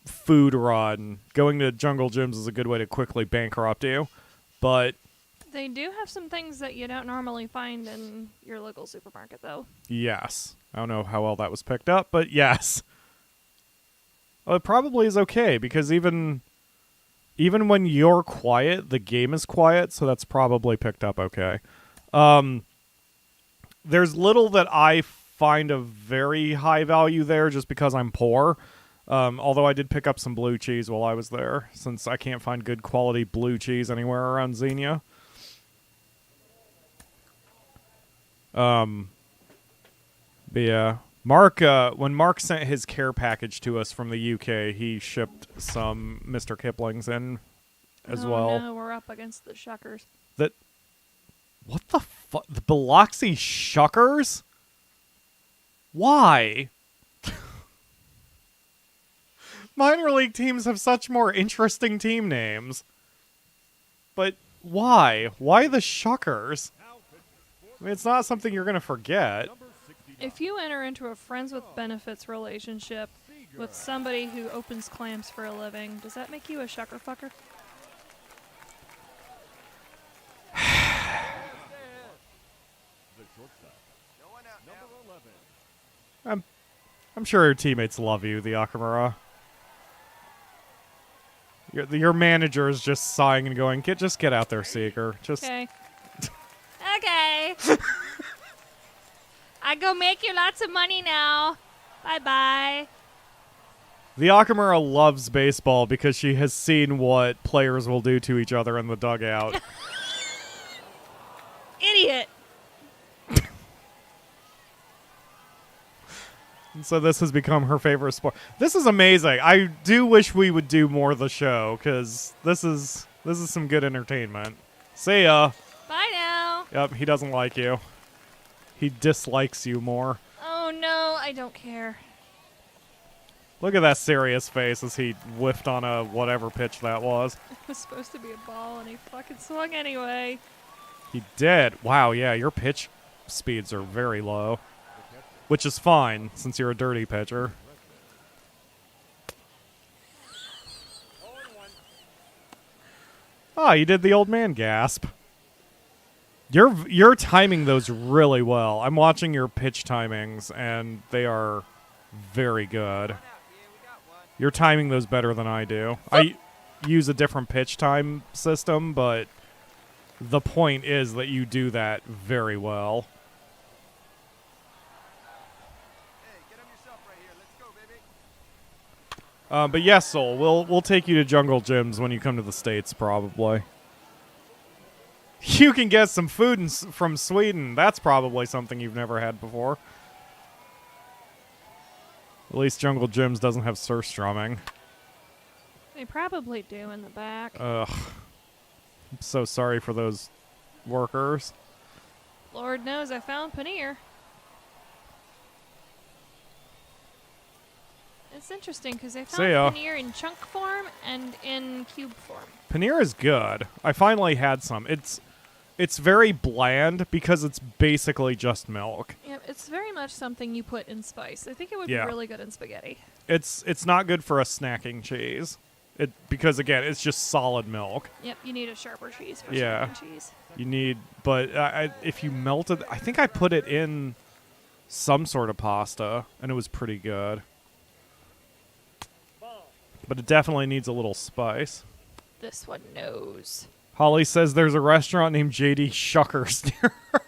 food run, going to Jungle Jim's is a good way to quickly bankrupt you. But They do have some things that you don't normally find in your local supermarket, though. yes. I don't know how well that was picked up, but yes. Well, it probably is okay, because even when you're quiet, the game is quiet, so that's probably picked up okay. There's little that I find of very high value there just because I'm poor. Although I did pick up some blue cheese while I was there, since I can't find good quality blue cheese anywhere around Xenia. But yeah, Mark, when Mark sent his care package to us from the UK, he shipped some Mr. Kipling's in as well. No, we're up against the Shuckers. What the fuck? The Biloxi Shuckers? Why? Minor league teams have such more interesting team names. But why? Why the Shuckers? I mean, it's not something you're going to forget. If you enter into a friends with benefits relationship with somebody who opens clamps for a living, does that make you a shucker fucker? I'm sure your teammates love you, the Akamura. Your manager is just sighing and going, just get out there, Seeker. Just Okay. Okay. I go make you lots of money now. Bye-bye. The Akamura loves baseball because she has seen what players will do to each other in the dugout. Idiot. And so this has become her favorite sport. This is amazing. I do wish we would do more of the show, because this is some good entertainment. See ya. Bye now. Yep, he doesn't like you. He dislikes you more. Oh, no, I don't care. Look at that serious face as he whiffed on a whatever pitch that was. It was supposed to be a ball, and he fucking swung anyway. He did. Wow, yeah, your pitch speeds are very low. Which is fine, since you're a dirty pitcher. Ah, you did the old man gasp. You're timing those really well. I'm watching your pitch timings, and they are very good. You're timing those better than I do. I use a different pitch time system, but the point is that you do that very well. But yes, Soul, we'll take you to Jungle Gyms when you come to the States, probably. You can get some food from Sweden. That's probably something you've never had before. At least Jungle Gyms doesn't have surstrumming. They probably do in the back. Ugh. I'm so sorry for those workers. Lord knows I found paneer. It's interesting because I found paneer in chunk form and in cube form. Paneer is good. I finally had some. It's very bland because it's basically just milk. Yeah, it's very much something you put in spice. I think it would be really good in spaghetti. It's not good for a snacking cheese. because again, it's just solid milk. Yep, you need a sharper cheese for Yeah. sharper cheese. You need, but if you melted, I think I put it in some sort of pasta, and it was pretty good. But it definitely needs a little spice. This one knows. Holly says there's a restaurant named JD Shuckers near her.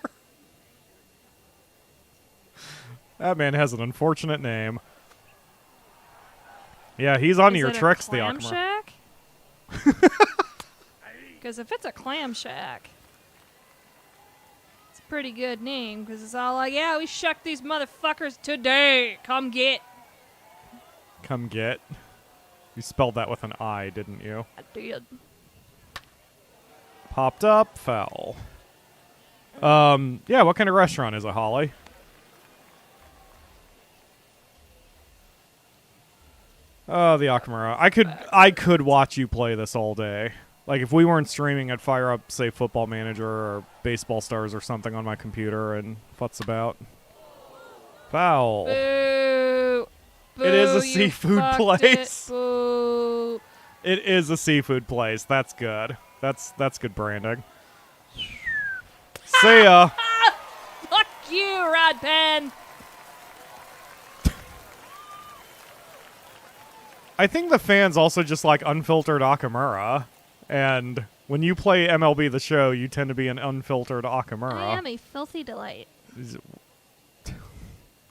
That man has an unfortunate name. Yeah, he's onto your tricks, the Clam Akamura. Shack? Because if it's a Clam Shack, it's a pretty good name. Because it's all like, yeah, we shucked these motherfuckers today. Come get. Come get. You spelled that with an I, didn't you? I did. Popped up, foul. Yeah, what kind of restaurant is it, Holly? Oh, the Akamura. I could watch you play this all day. Like, if we weren't streaming, I'd fire up, say, Football Manager or Baseball Stars or something on my computer and futz about. Foul. Boo. Boo, It is a you seafood fucked place. It. Boo. It is a seafood place. That's good. That's good branding. See ya. Fuck you, Rod Penn. I think the fans also just like unfiltered Akamura. And when you play MLB The Show, you tend to be an unfiltered Akamura. I am a filthy delight.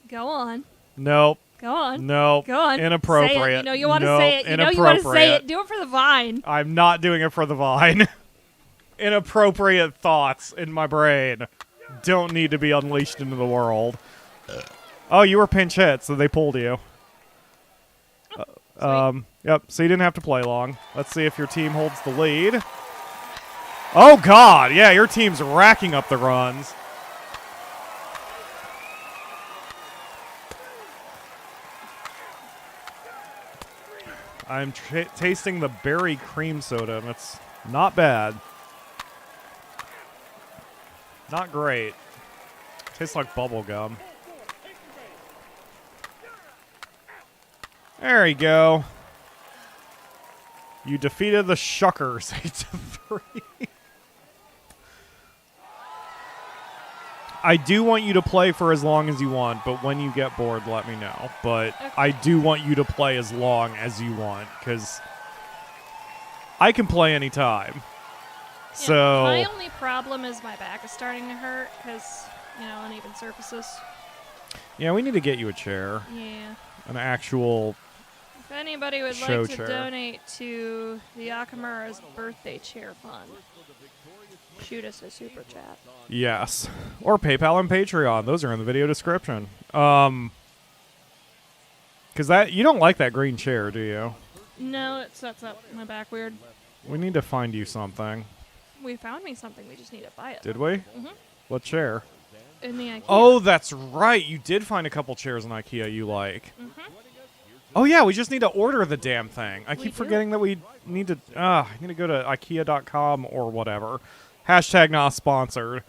Go on. Nope. Go on. Nope. Go on. Inappropriate. Say it. You know you want to Nope. say it. You know you want to say Inappropriate. it. Do it for the Vine. I'm not doing it for the Vine. Inappropriate thoughts in my brain don't need to be unleashed into the world. Oh, you were pinch hit, so they pulled you. Yep, so you didn't have to play long. Let's see if your team holds the lead. Oh, God. Yeah, your team's racking up the runs. I'm tasting the berry cream soda, and it's not bad. Not great. Tastes like bubble gum. There you go. You defeated the Shuckers 8-3. I do want you to play for as long as you want, but when you get bored, let me know. But Okay. I do want you to play as long as you want, because I can play anytime. Yeah, So my only problem is my back is starting to hurt because, uneven surfaces. yeah, we need to get you a chair, Yeah. an actual. If anybody would Show like to chair. donate to the Akamura's birthday chair fund, shoot us a super chat. Yes. Or PayPal and Patreon. Those are in the video description. Because you don't like that green chair, do you? No, it sets up my back weird. We need to find you something. We found me something. We just need to buy it. Did we? Mhm. What chair? In the IKEA. Oh, that's right. You did find a couple chairs in IKEA you like. Mhm. Oh, yeah. We just need to order the damn thing. I We keep do. forgetting that we need to... I need to go to IKEA.com or whatever. Hashtag not sponsored.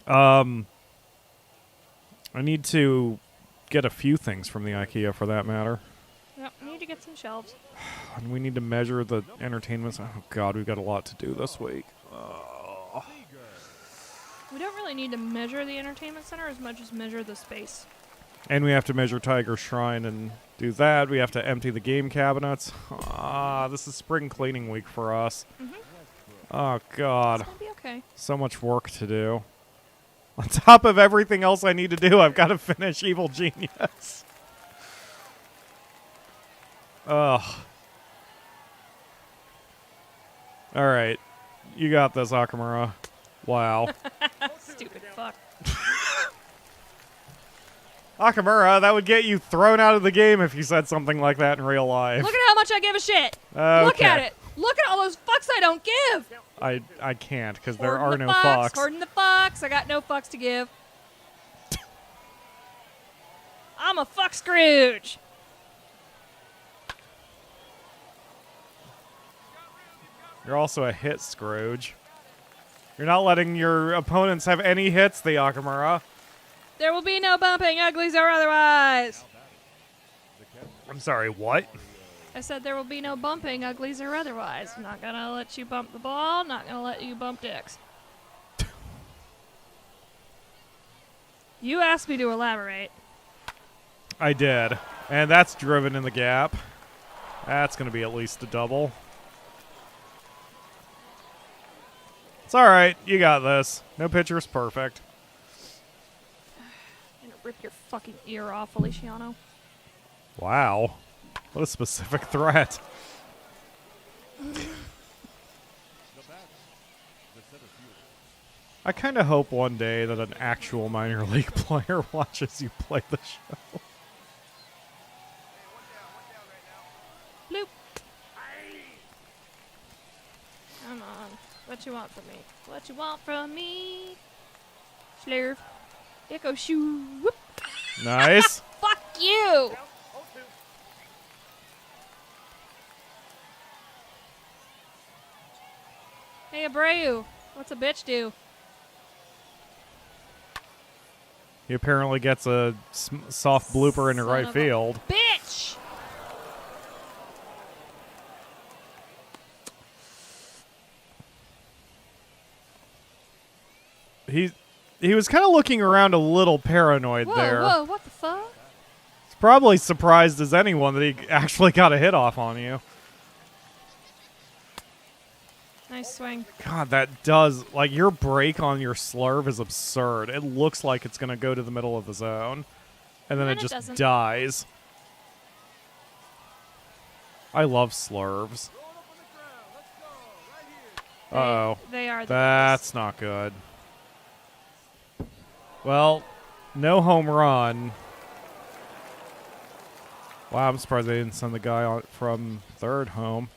I need to get a few things from the IKEA for that matter. Yep, we need to get some shelves. And we need to measure the entertainment. Oh, God, we've got a lot to do this week. We don't really need to measure the entertainment center as much as measure the space. And we have to measure Tiger Shrine and do that. We have to empty the game cabinets. This is spring cleaning week for us. Mhm. Oh, God. It's gonna be okay. So much work to do. On top of everything else I need to do, I've got to finish Evil Genius. Ugh. All right. You got this, Akamura. Wow. Stupid fuck. Akamura, that would get you thrown out of the game if you said something like that in real life. Look at how much I give a shit. Look at it. Look at all those fucks I don't give. I can't, because there Hoarding are the no fucks. Hoarding the fucks. I got no fucks to give. I'm a fuck Scrooge. You're also a hit, Scrooge. You're not letting your opponents have any hits, the Akamura. There will be no bumping, uglies or otherwise. I'm sorry, what? I said there will be no bumping, uglies or otherwise. I'm not gonna let you bump the ball, not gonna let you bump dicks. You asked me to elaborate. I did. And that's driven in the gap. That's going to be at least a double. It's alright. You got this. No pitcher's perfect. I'm gonna rip your fucking ear off, Feliciano. Wow. What a specific threat. I kind of hope one day that an actual minor league player watches you play the show. Bloop. Come on. What you want from me? What you want from me? Slurve. Echo shoo. Whoop. Nice. Fuck you! Hey, Abreu. What's a bitch do? He apparently gets a soft blooper into Son right of a field. Bitch! He was kind of looking around a little paranoid Whoa, there. whoa, what the fuck? He's probably surprised as anyone that he actually got a hit off on you. Nice swing. God, that does... Like, your break on your slurve is absurd. It looks like it's going to go to the middle of the zone. And then And it it just doesn't. dies. I love slurves. Uh-oh. They are the That's not good. Well, no home run. Wow, I'm surprised they didn't send the guy on from third home.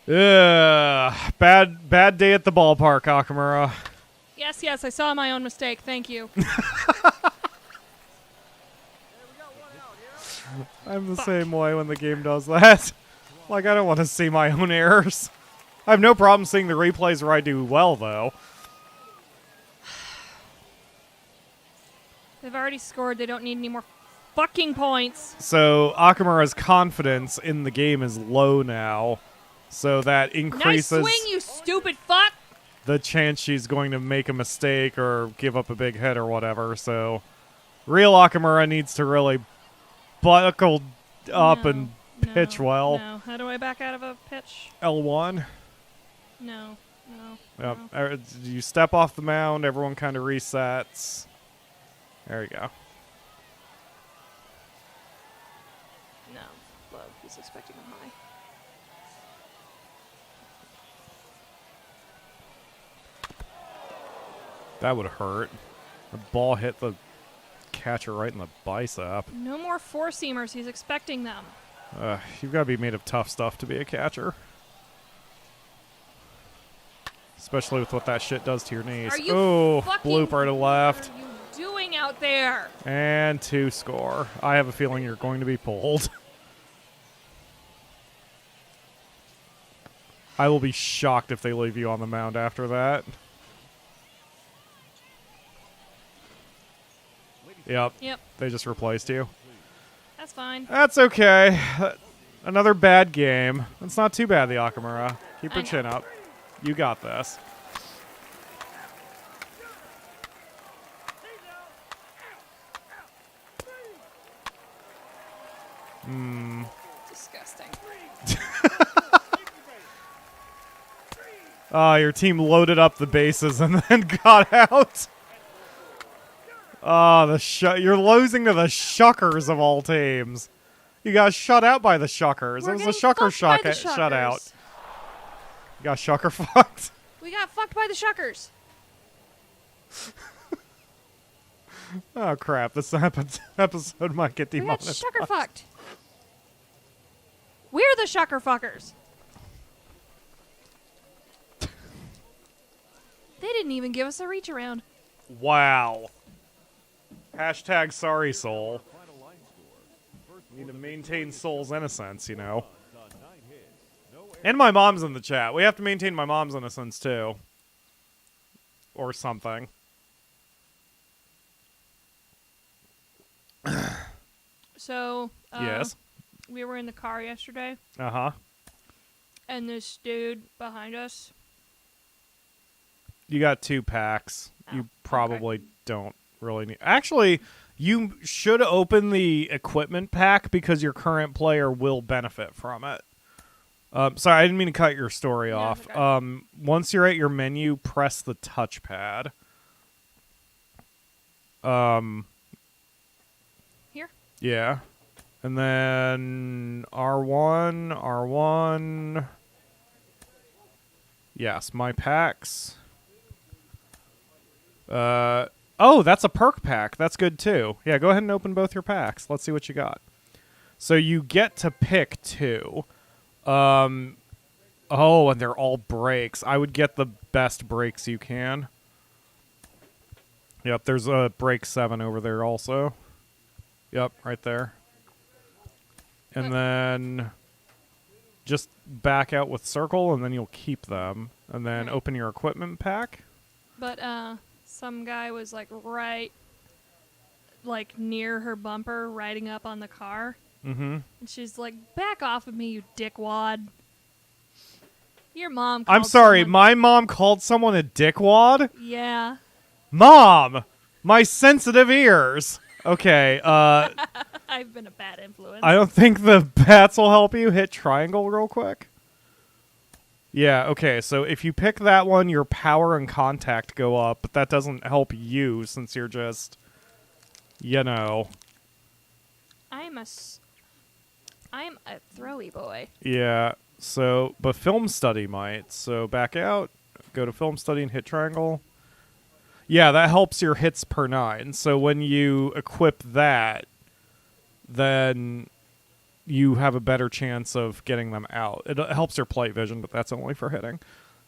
Bad day at the ballpark, Akamura. best. Yes, I saw my own mistake. Thank you. I'm the same way when the game does that. Like, I don't want to see my own errors. I have no problem seeing the replays where I do well, though. They've already scored. They don't need any more fucking points. So, Akamura's confidence in the game is low now. So that increases Nice swing, you stupid fuck! the chance she's going to make a mistake or give up a big hit or whatever. So, real Akamura needs to really buckle up and pitch well. No. How do I back out of a pitch? L1. No. Yep. You step off the mound, everyone kind of resets. There you go. No. Low. He's expecting a high. That would hurt. The ball hit the catcher right in the bicep. No more four-seamers. He's expecting them. You've got to be made of tough stuff to be a catcher. Especially with what that shit does to your knees. Are you Ooh, fucking... blooper to left. What are you doing out there? And 2 score. I have a feeling you're going to be pulled. I will be shocked if they leave you on the mound after that. Yep. They just replaced you. That's fine. That's okay. Another bad game. It's not too bad, the Akamura. Keep your chin up. You got this. Disgusting. Your team loaded up the bases and then got out. You're losing to the Shuckers of all teams. You got shut out by the Shuckers. It was a Shucker shutout. You got Shucker fucked. We got fucked by the Shuckers. Oh crap! This episode might get We got demonetized. Shucker fucked. We're the Shucker fuckers. They didn't even give us a reach around. Wow. Hashtag sorry, Soul. Need to maintain Soul's innocence, you know. And my mom's in the chat. We have to maintain my mom's innocence, too. Or something. So, Yes. we were in the car yesterday, Uh-huh. and this dude behind us. You got 2 packs. Oh, You probably don't really need... Actually, you should open the equipment pack because your current player will benefit from it. Sorry, I didn't mean to cut your story off. Okay. Once you're at your menu, press the touchpad. Here? Yeah. And then R1. Yes, my packs. Oh, that's a perk pack. That's good too. Yeah, go ahead and open both your packs. Let's see what you got. So you get to pick 2. Oh, and they're all breaks. I would get the best breaks you can. Yep, there's a break 7 over there also. Yep, right there. And then just back out with circle, and then you'll keep them. And then open your equipment pack. But, some guy was, like, near her bumper, riding up on the car. Mm-hmm. And she's like, back off of me, you dickwad. Your mom called I'm sorry, someone- my mom called someone a dickwad? Yeah. Mom! My sensitive ears! Okay, I've been a bad influence. I don't think the bats will help you. Hit triangle real quick. Yeah, okay, so if you pick that one, your power and contact go up, but that doesn't help you since you're just, you know. I'm a throwy boy. Yeah, so, but film study might. So back out, go to film study and hit triangle. Yeah, that helps your hits per 9. So when you equip that, then you have a better chance of getting them out. It helps your plate vision, but that's only for hitting.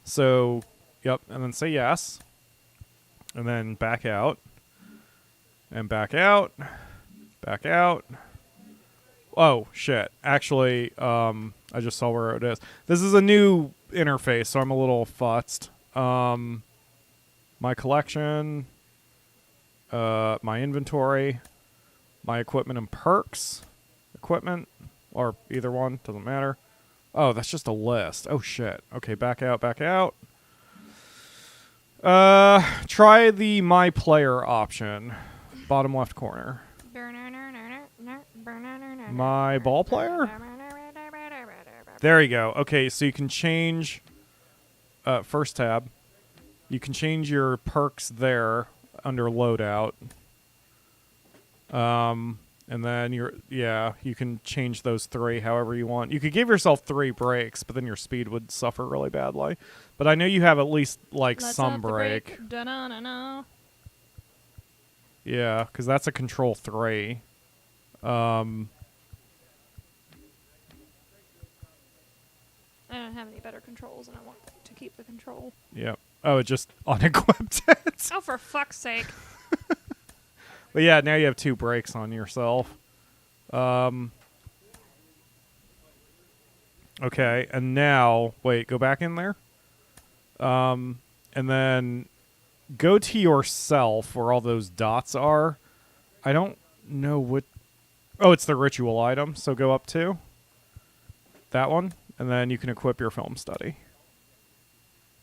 So, yep, and then say yes. And then back out. And back out. Back out. Oh, shit. Actually, I just saw where it is. This is a new interface, so I'm a little futzed. My collection, my inventory, my equipment and perks. Equipment, or either one, doesn't matter. Oh, that's just a list. Oh, shit. Okay, back out, back out. Try the My Player option. Bottom left corner. My ball player? There you go. Okay, so you can change... first tab. You can change your perks there under loadout. And then you can change those 3 however you want. You could give yourself 3 breaks, but then your speed would suffer really badly. But I know you have at least, like, some break. Da-na-na-na. Yeah, because that's a control 3. I don't have any better controls, and I want to keep the control. Yep. Oh, it just unequipped it. Oh, for fuck's sake. But yeah, now you have 2 breaks on yourself. Okay, and now... Wait, go back in there. And then go to yourself where all those dots are. I don't know what... Oh, it's the ritual item, so go up to that one, and then you can equip your film study.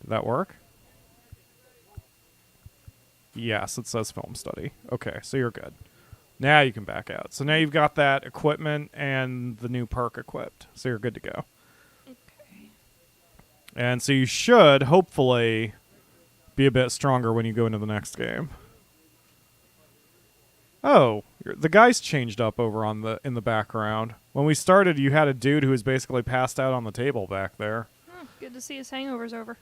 Did that work? Yes, it says film study. Okay, so you're good. Now you can back out. So now you've got that equipment and the new perk equipped. So you're good to go. Okay. And so you should, hopefully, be a bit stronger when you go into the next game. Oh, the guy's changed up over on in the background. When we started, you had a dude who was basically passed out on the table back there. Good to see his hangover's over.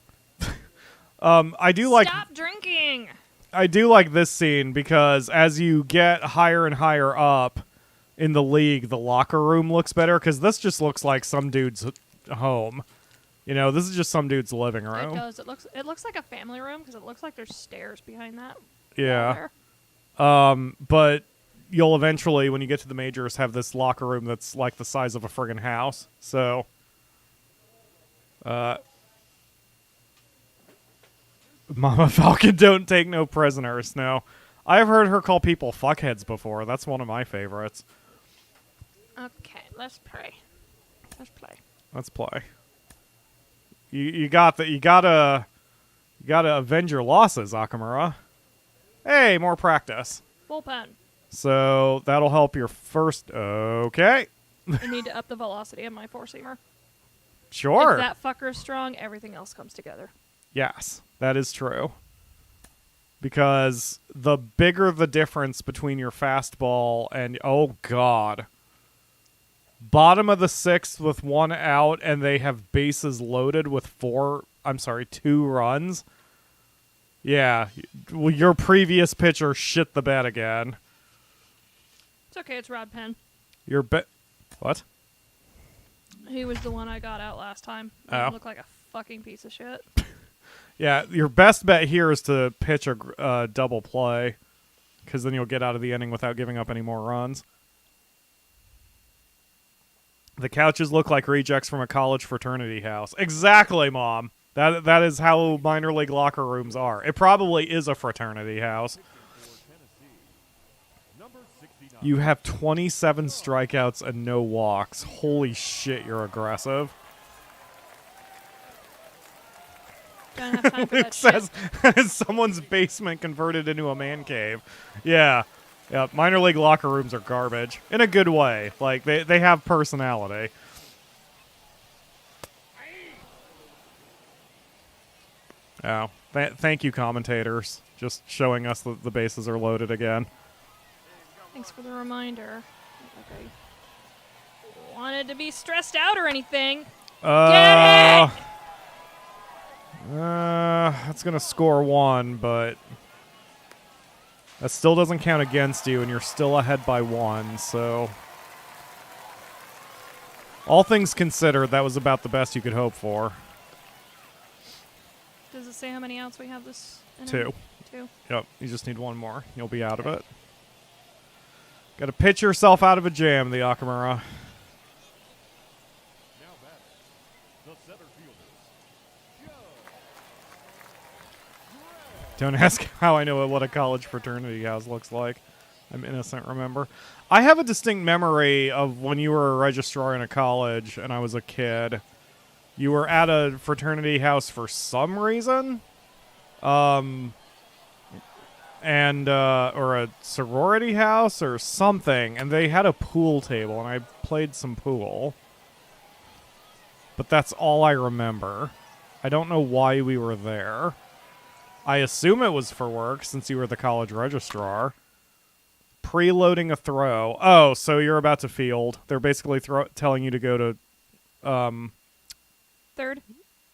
I do like... Stop drinking! I do like this scene because as you get higher and higher up in the league, the locker room looks better because this just looks like some dude's home. You know, this is just some dude's living room. It does. It looks like a family room because it looks like there's stairs behind that. Yeah. But you'll eventually, when you get to the majors, have this locker room that's like the size of a friggin' house. So, Mama Falcon don't take no prisoners. No, I've heard her call people fuckheads before. That's one of my favorites. Okay, let's play. Let's play. You gotta avenge your losses, Akamura. Hey, more practice. Bullpen. So that'll help your first. Okay. I need to up the velocity of my four-seamer. Sure. If that fucker's strong, everything else comes together. Yes, that is true. Because the bigger the difference between your fastball and oh god, bottom of the sixth with one out, and they have bases loaded with 2 runs. Yeah, well, your previous pitcher shit the bed again. It's okay, it's Rod Penn. What? He was the one I got out last time. Oh. He looked like a fucking piece of shit. Yeah, your best bet here is to pitch a double play, because then you'll get out of the inning without giving up any more runs. The couches look like rejects from a college fraternity house. Exactly, Mom. That is how minor league locker rooms are. It probably is a fraternity house. You have 27 strikeouts and no walks. Holy shit, you're aggressive. Don't have time for It that says shit. someone's basement converted into a man cave. Yeah. Yeah, minor league locker rooms are garbage. In a good way. Like, they have personality. Oh. Thank you, commentators. Just showing us that the bases are loaded again. Thanks for the reminder. Okay. Wanted to be stressed out or anything. Get it! That's going to score 1, but that still doesn't count against you, and you're still ahead by 1, so all things considered, that was about the best you could hope for. Does it say how many outs we have this inning? 2. 2. Yep, you just need 1 more. You'll be out of it. Got to pitch yourself out of a jam, the Akamura. Don't ask how I know what a college fraternity house looks like. I'm innocent, remember? I have a distinct memory of when you were a registrar in a college and I was a kid. You were at a fraternity house for some reason. Or a sorority house or something, and they had a pool table, and I played some pool. But that's all I remember. I don't know why we were there. I assume it was for work, since you were the college registrar. Preloading a throw. Oh, so you're about to field. They're basically telling you to go to Third.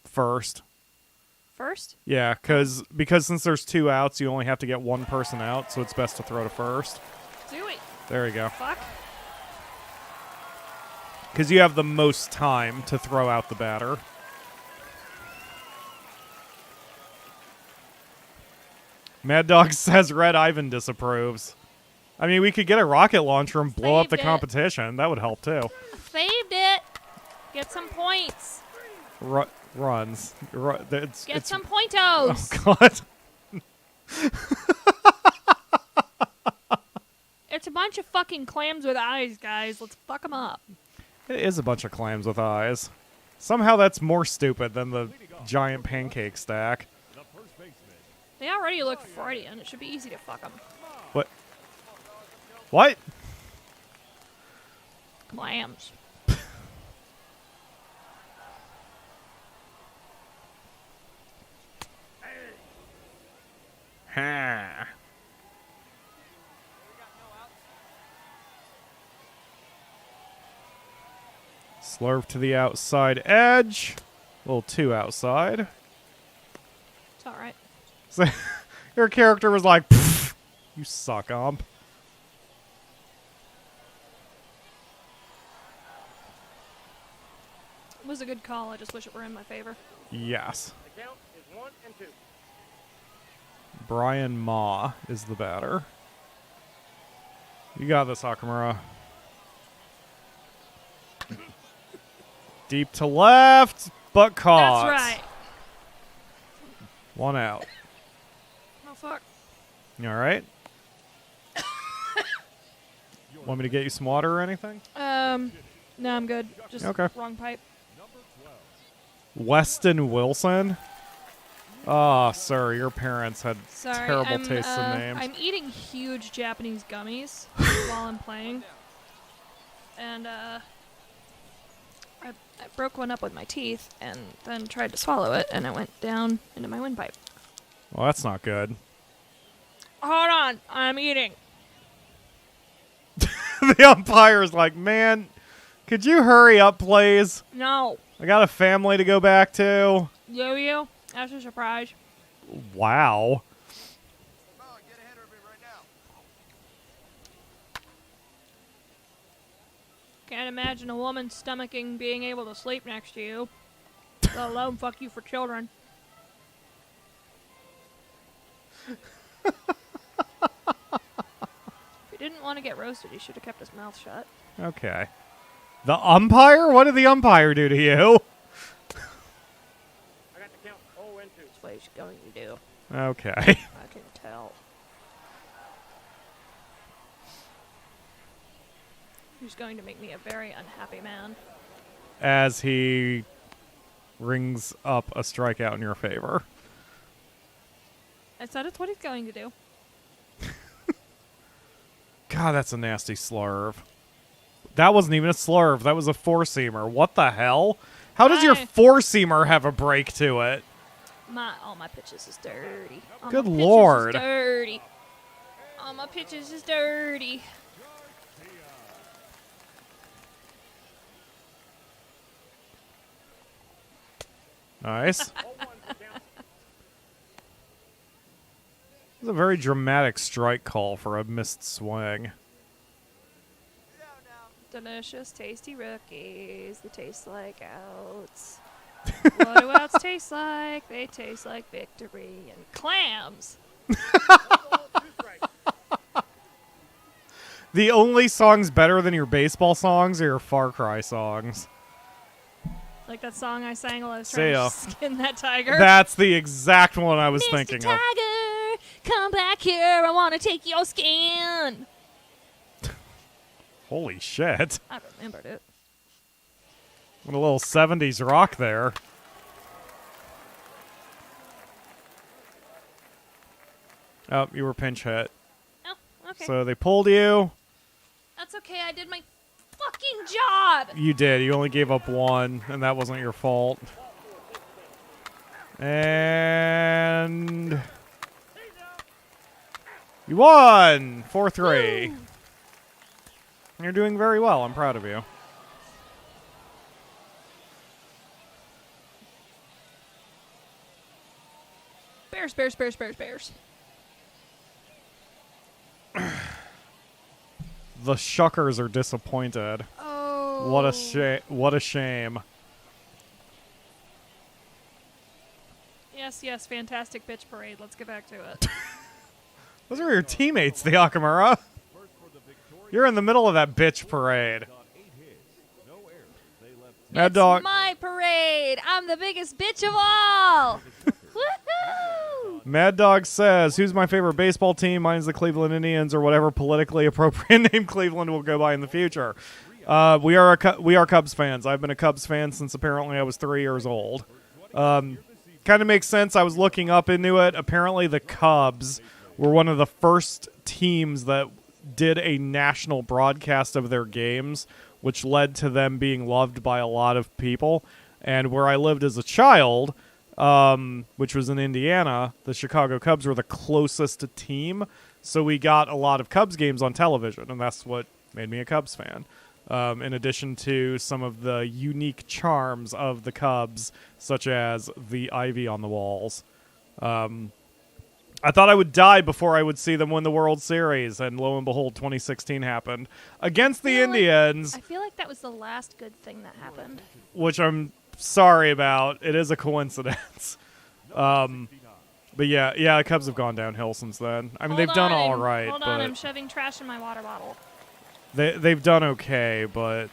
first. First? Yeah, because since there's 2 outs, you only have to get 1 person out, so it's best to throw to first. Do it. There you go. Fuck. Because you have the most time to throw out the batter. Mad Dog says Red Ivan disapproves. I mean, we could get a rocket launcher and blow up the Saved it. competition. That would help, too. Saved it. Get some points. Runs. Get some pointos. Oh, God. It's a bunch of fucking clams with eyes, guys. Let's fuck them up. It is a bunch of clams with eyes. Somehow that's more stupid than the giant pancake stack. They already look Freudian. It should be easy to fuck them. What? What? Clams. Ha. Slurve to the outside edge. A little too outside. It's alright. So your character was like, "Pfft, you suck, ump." It was a good call. I just wish it were in my favor. Yes. The count is 1 and 2. Brian Ma is the batter. You got this, Akamura. Deep to left, but caught. That's right. 1 out. Oh, fuck. You all right? Want me to get you some water or anything? No, I'm good. Just Okay. wrong pipe. Weston Wilson? Oh, sir, your parents had Sorry, terrible taste in names. I'm eating huge Japanese gummies while I'm playing. And, I broke one up with my teeth and then tried to swallow it, and it went down into my windpipe. Well, that's not good. Hold on, I'm eating. The umpire's like, man, could you hurry up, please? No. I got a family to go back to. Do you? That's a surprise. Wow. Come on, get ahead of me right now. Can't imagine a woman stomaching being able to sleep next to you. Let alone fuck you for children. If he didn't want to get roasted, he should have kept his mouth shut. Okay. The umpire? What did the umpire do to you? I got the count 0 and 2. That's what he's going to do. Okay. I can tell. He's going to make me a very unhappy man. As he rings up a strikeout in your favor. I said it's what he's going to do. God, that's a nasty slurve. That wasn't even a slurve. That was a four-seamer. What the hell? How does your Hey. four-seamer have a break to it? All my pitches is dirty. All Good my pitches Lord. Is dirty. All my pitches is dirty. Nice. 0 1 count. This is a very dramatic strike call for a missed swing. Delicious, tasty rookies. They taste like outs. What do outs taste like? They taste like victory and clams. The only songs better than your baseball songs are your Far Cry songs. Like that song I sang while I was See trying ya. to skin that tiger. That's the exact one I was Mr. thinking Tiger, of. come back here. I want to take your skin. Holy shit. I remembered it. What a little 70s rock there. Oh, you were pinch hit. Oh, okay. So they pulled you. That's okay. I did my fucking job. You did. You only gave up one, and that wasn't your fault. And you won 4-3. You're doing very well. I'm proud of you. Bears, bears, bears, bears, bears. The Shuckers are disappointed. Oh. What a shame! What a shame! Yes, yes, fantastic bitch parade. Let's get back to it. Those are your teammates, the Akamura. You're in the middle of that bitch parade. Mad It's Dog. my parade. I'm the biggest bitch of all. Woohoo! Mad Dog says, "Who's my favorite baseball team? Mine's the Cleveland Indians, or whatever politically appropriate name Cleveland will go by in the future." We are Cubs fans. I've been a Cubs fan since apparently I was 3 years old. Kind of makes sense. I was looking up into it. Apparently, the Cubs were one of the first teams that did a national broadcast of their games, which led to them being loved by a lot of people. And where I lived as a child, which was in Indiana, the Chicago Cubs were the closest team. So we got a lot of Cubs games on television, and that's what made me a Cubs fan. In addition to some of the unique charms of the Cubs, such as the ivy on the walls. I thought I would die before I would see them win the World Series, and lo and behold, 2016 happened. Against the Indians, I feel like that was the last good thing that happened. which I'm sorry about. It is a coincidence. But yeah, the Cubs have gone downhill since then. I mean, they've done all right, Hold on, I'm but shoving trash in my water bottle. they've done okay, but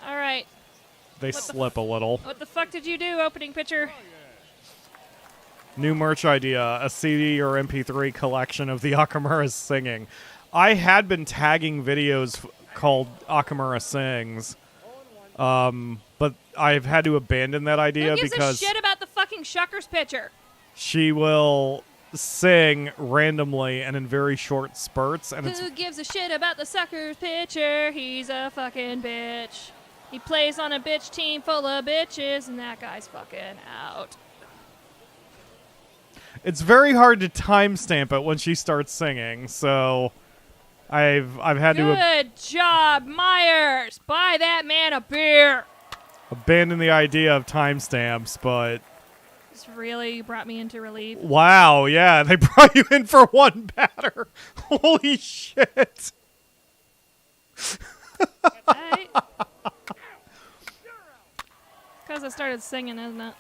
All right. they What the slip a little. What the fuck did you do, opening pitcher? New merch idea, a CD or MP3 collection of the Akamura's singing. I had been tagging videos called Akamura Sings. But I've had to abandon that idea Who gives because a shit about the fucking Shuckers pitcher? she will sing randomly and in very short spurts, and it's Who gives a shit about the Suckers pitcher? He's a fucking bitch. He plays on a bitch team full of bitches, and that guy's fucking out. it's very hard to timestamp it when she starts singing. So I've had to Good job, Myers. Buy that man a beer. abandon the idea of timestamps, but This really brought me into relief. wow, yeah, they brought you in for one batter. Holy shit. Right? Because I started singing, isn't it?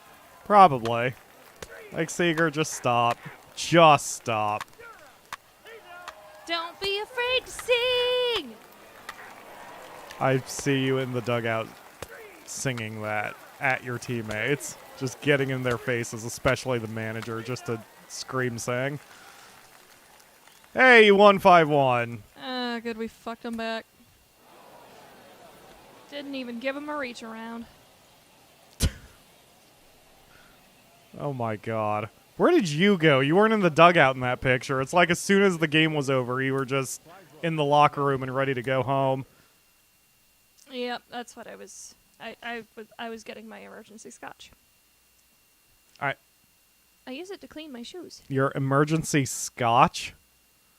Probably. Like, Seeger, just stop. Just stop. Don't be afraid to sing. I see you in the dugout singing that at your teammates. Just getting in their faces, especially the manager, just to scream sing. Hey, you won 5-1. Good, we fucked him back. Didn't even give him a reach around. Oh my god. Where did you go? You weren't in the dugout in that picture. It's like as soon as the game was over, you were just in the locker room and ready to go home. Yep, that's what I was. I was getting my emergency scotch. I use it to clean my shoes. Your emergency scotch?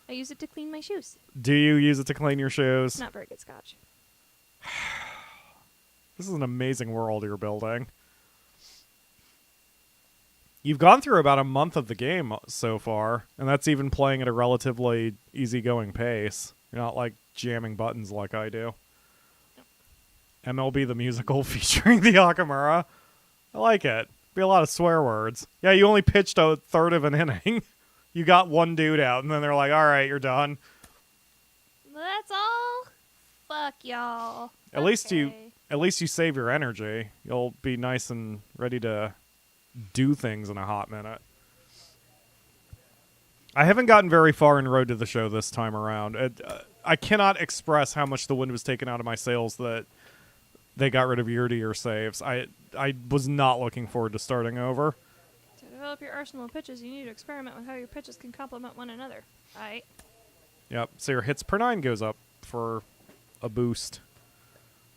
I use it to clean my shoes. Do you use it to clean your shoes? Not very good scotch. This is an amazing world you're building. You've gone through about a month of the game so far, and that's even playing at a relatively easygoing pace. You're not, like, jamming buttons like I do. MLB The Musical featuring the Akamura. I like it. Be a lot of swear words. Yeah, you only pitched a third of an inning. You got one dude out, and then they're like, all right, you're done. That's all. Fuck y'all. At least you Okay. save your energy. You'll be nice and ready to do things in a hot minute. I haven't gotten very far in Road to the Show this time around. I cannot express how much the wind was taken out of my sails that they got rid of year-to-year saves. I was not looking forward to starting over. To develop your arsenal of pitches, you need to experiment with how your pitches can complement one another. Aight. Yep, so your hits per 9 goes up for a boost.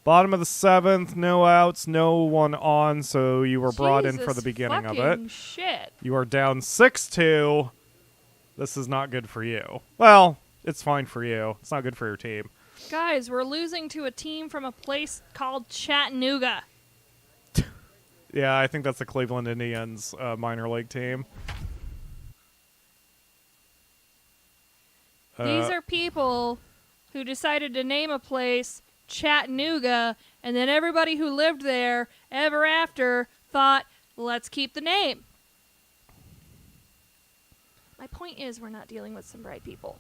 Bottom of the 7th, no outs, no one on, so you were brought in for the beginning of it. fucking shit. You are down 6-2. This is not good for you. Well, it's fine for you. It's not good for your team. Guys, we're losing to a team from a place called Chattanooga. Yeah, I think that's the Cleveland Indians minor league team. These are people who decided to name a place Chattanooga, and then everybody who lived there ever after thought, let's keep the name. My point is, we're not dealing with some bright people.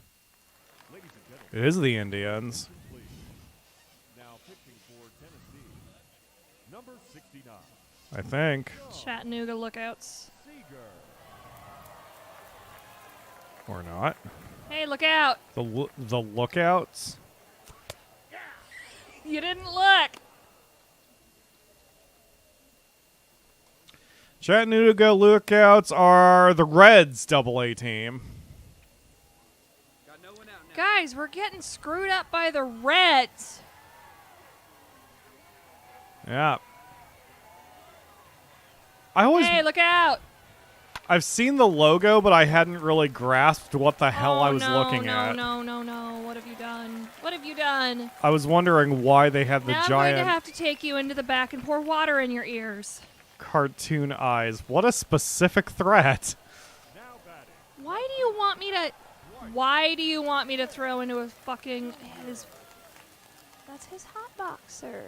It is the Indians. Now pitching for Tennessee, number 69, I think. Chattanooga Lookouts. Seager. Or not. Hey, look out! The Lookouts? You didn't look! Chattanooga Lookouts are the Reds AA team. Got no one out now. Guys, we're getting screwed up by the Reds. Yeah. Hey, look out! I've seen the logo, but I hadn't really grasped what the hell I was looking at. No. What have you done? What have you done? I was wondering why they had the Now I'm giant going to have to take you into the back and pour water in your ears. cartoon eyes. What a specific threat. Now batting, Why do you want me to throw into a fucking his? That's his hot boxer.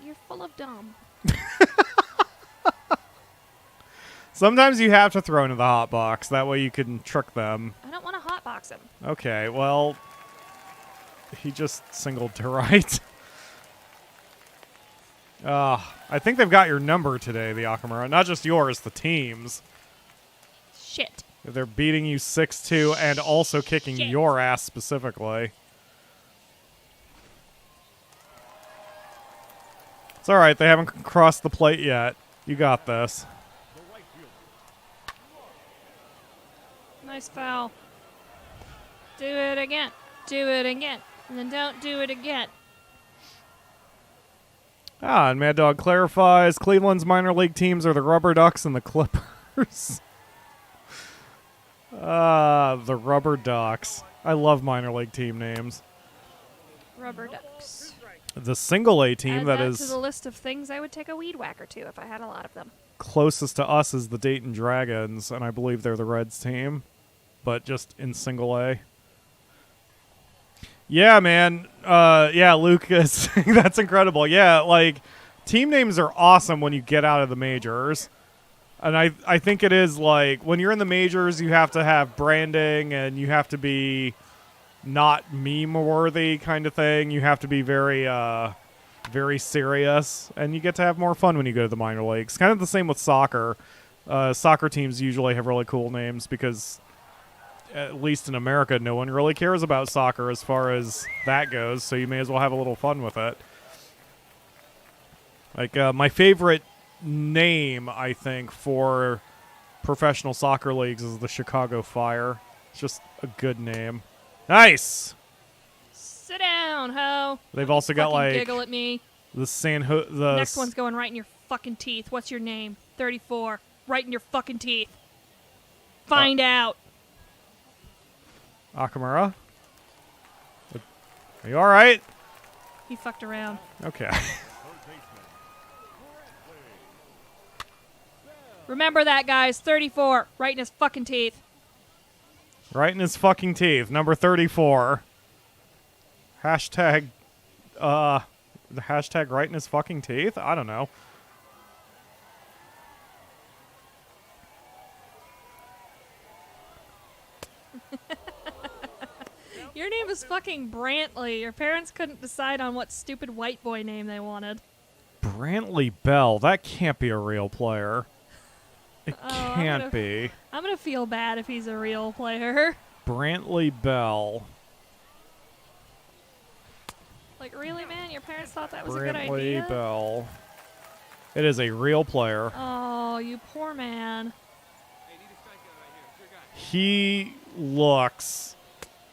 You're full of dumb. Sometimes you have to throw into the hot box. That way you can trick them. I don't want to hot box him. Okay, well, he just singled to right. I think they've got your number today, the Akamura. Not just yours, the team's. Shit. They're beating you 6-2 and also kicking Shit. your ass specifically. It's all right. They haven't crossed the plate yet. You got this. The right fielder. Nice foul. Do it again. Do it again. And then don't do it again. Ah, and Mad Dog clarifies Cleveland's minor league teams are the Rubber Ducks and the Clippers. The Rubber Ducks. I love minor league team names. Rubber ducks. The single A team Add that that is to the list of things I would take a weed whacker to if I had a lot of them. closest to us is the Dayton Dragons, and I believe they're the Reds team, but just in single A. Yeah, man. Yeah, Lucas. That's incredible. Yeah, like, team names are awesome when you get out of the majors. And I think it is, like, when you're in the majors, you have to have branding, and you have to be not meme-worthy kind of thing. You have to be very, very serious, and you get to have more fun when you go to the minor leagues. Kind of the same with soccer. Soccer teams usually have really cool names because, at least in America, no one really cares about soccer as far as that goes, so you may as well have a little fun with it. Like, my favorite name, I think, for professional soccer leagues is the Chicago Fire. It's just a good name. Nice! Sit down, ho. They've also got, Fucking like, giggle at me. the the Next one's going right in your fucking teeth. What's your name? 34. Right in your fucking teeth. Find out. Akamura? Are you alright? He fucked around. Okay. Remember that, guys. 34. Right in his fucking teeth. Right in his fucking teeth. Number 34. Hashtag, the hashtag right in his fucking teeth? I don't know. Your name is fucking Brantley. Your parents couldn't decide on what stupid white boy name they wanted. Brantley Bell. That can't be a real player. It Oh, can't be. I'm gonna feel bad if he's a real player. Brantley Bell. Like, really, man? Your parents thought that was a good Brantley idea? Bell. It is a real player. Oh, you poor man. Hey, need a strikeout right here. It's your guy. He looks...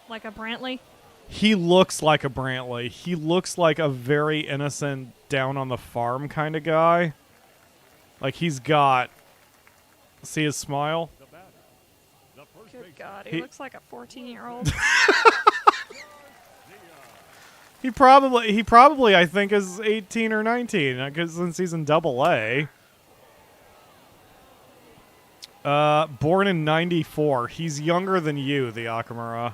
Like a Brantley? He looks like a Brantley. He looks like a very innocent, down on the farm kind of guy. Like, he's got... See his smile? The batter. The first Good baseman. God, He- he looks like a 14-year-old. He probably, I think, is 18 or 19, because since he's in Double A. Born in 94. He's younger than you, the Akamura.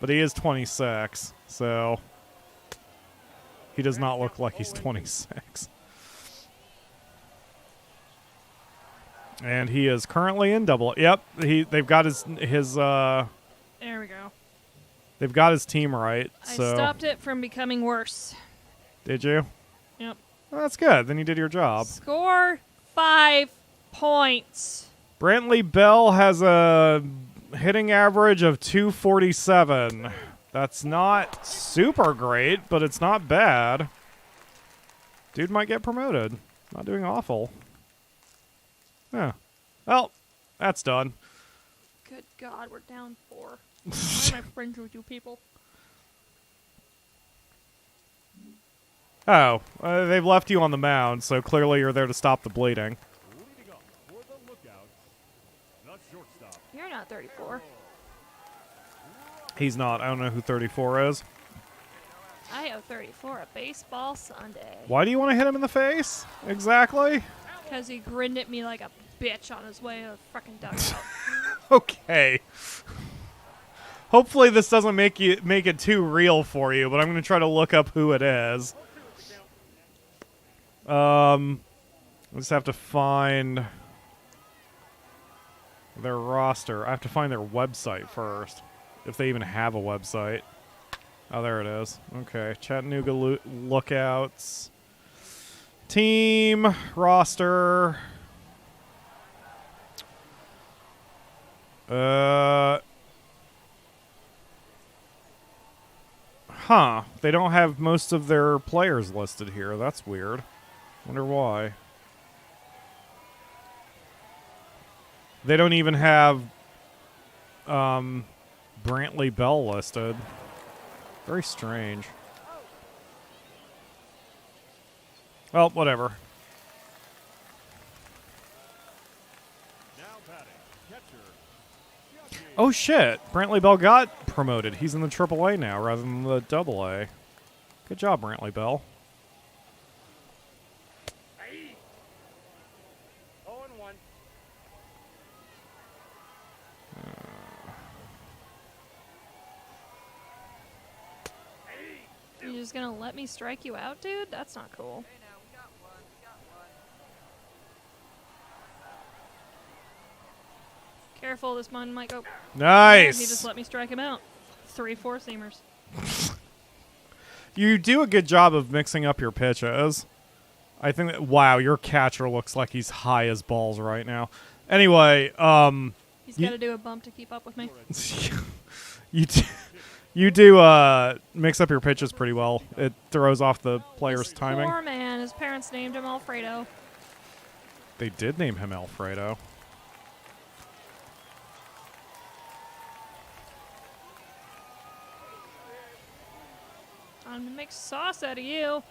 But he is 26, so he does not look like he's 26. And he is currently in Double A. Yep, they've got his There we go. they've got his team right. I So stopped it from becoming worse. did you? Yep. Well, that's good. Then you did your job. Score 5 points. Brantley Bell has a hitting average of 247. That's not super great, but it's not bad. Dude might get promoted. Not doing awful. Yeah. Well, that's done. Good God, we're down 4. Why am I friends with you people? Oh, they've left you on the mound, so clearly you're there to stop the bleeding. Leading up for the lookout. The shortstop. You're not 34. He's not. I don't know who 34 is. I owe 34 a baseball Sunday. Why do you want to hit him in the face? Exactly. Because he grinned at me like a bitch on his way to the frickin' dugout. Okay. Hopefully this doesn't make it too real for you, but I'm going to try to look up who it is. I just have to find their roster. I have to find their website first, if they even have a website. Oh, there it is. Okay, Chattanooga Lookouts. Team, roster. Huh. They don't have most of their players listed here. That's weird. Wonder why. They don't even have Brantley Bell listed. Very strange. Well, whatever. Now batting. Catcher. Oh shit! Brantley Bell got promoted. He's in the AAA now rather than the AA. Good job, Brantley Bell. 0-1. You just gonna let me strike you out, dude? That's not cool. Hey, now we got one. We got one. Careful, this one might go. Nice! He just let me strike him out. 3 4-seamers. You do a good job of mixing up your pitches. I think that, wow, your catcher looks like he's high as balls right now. Anyway, He's got to do a bump to keep up with me. you do mix up your pitches pretty well. It throws off the player's This timing. Poor man. His parents named him Alfredo. They did name him Alfredo. I'm gonna make sauce out of you.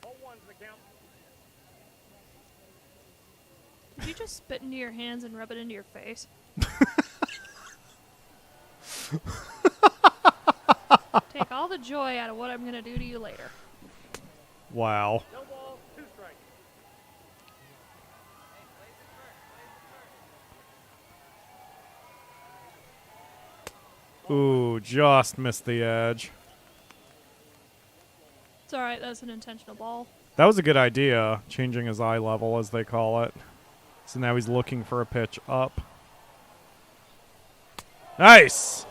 0-1's the count. Did you just spit into your hands and rub it into your face? Take all the joy out of what I'm gonna do to you later. Wow. No ball, 2 strikes. Ooh, just missed the edge. It's alright, that's an intentional ball. That was a good idea, changing his eye level, as they call it. So now he's looking for a pitch up. Nice!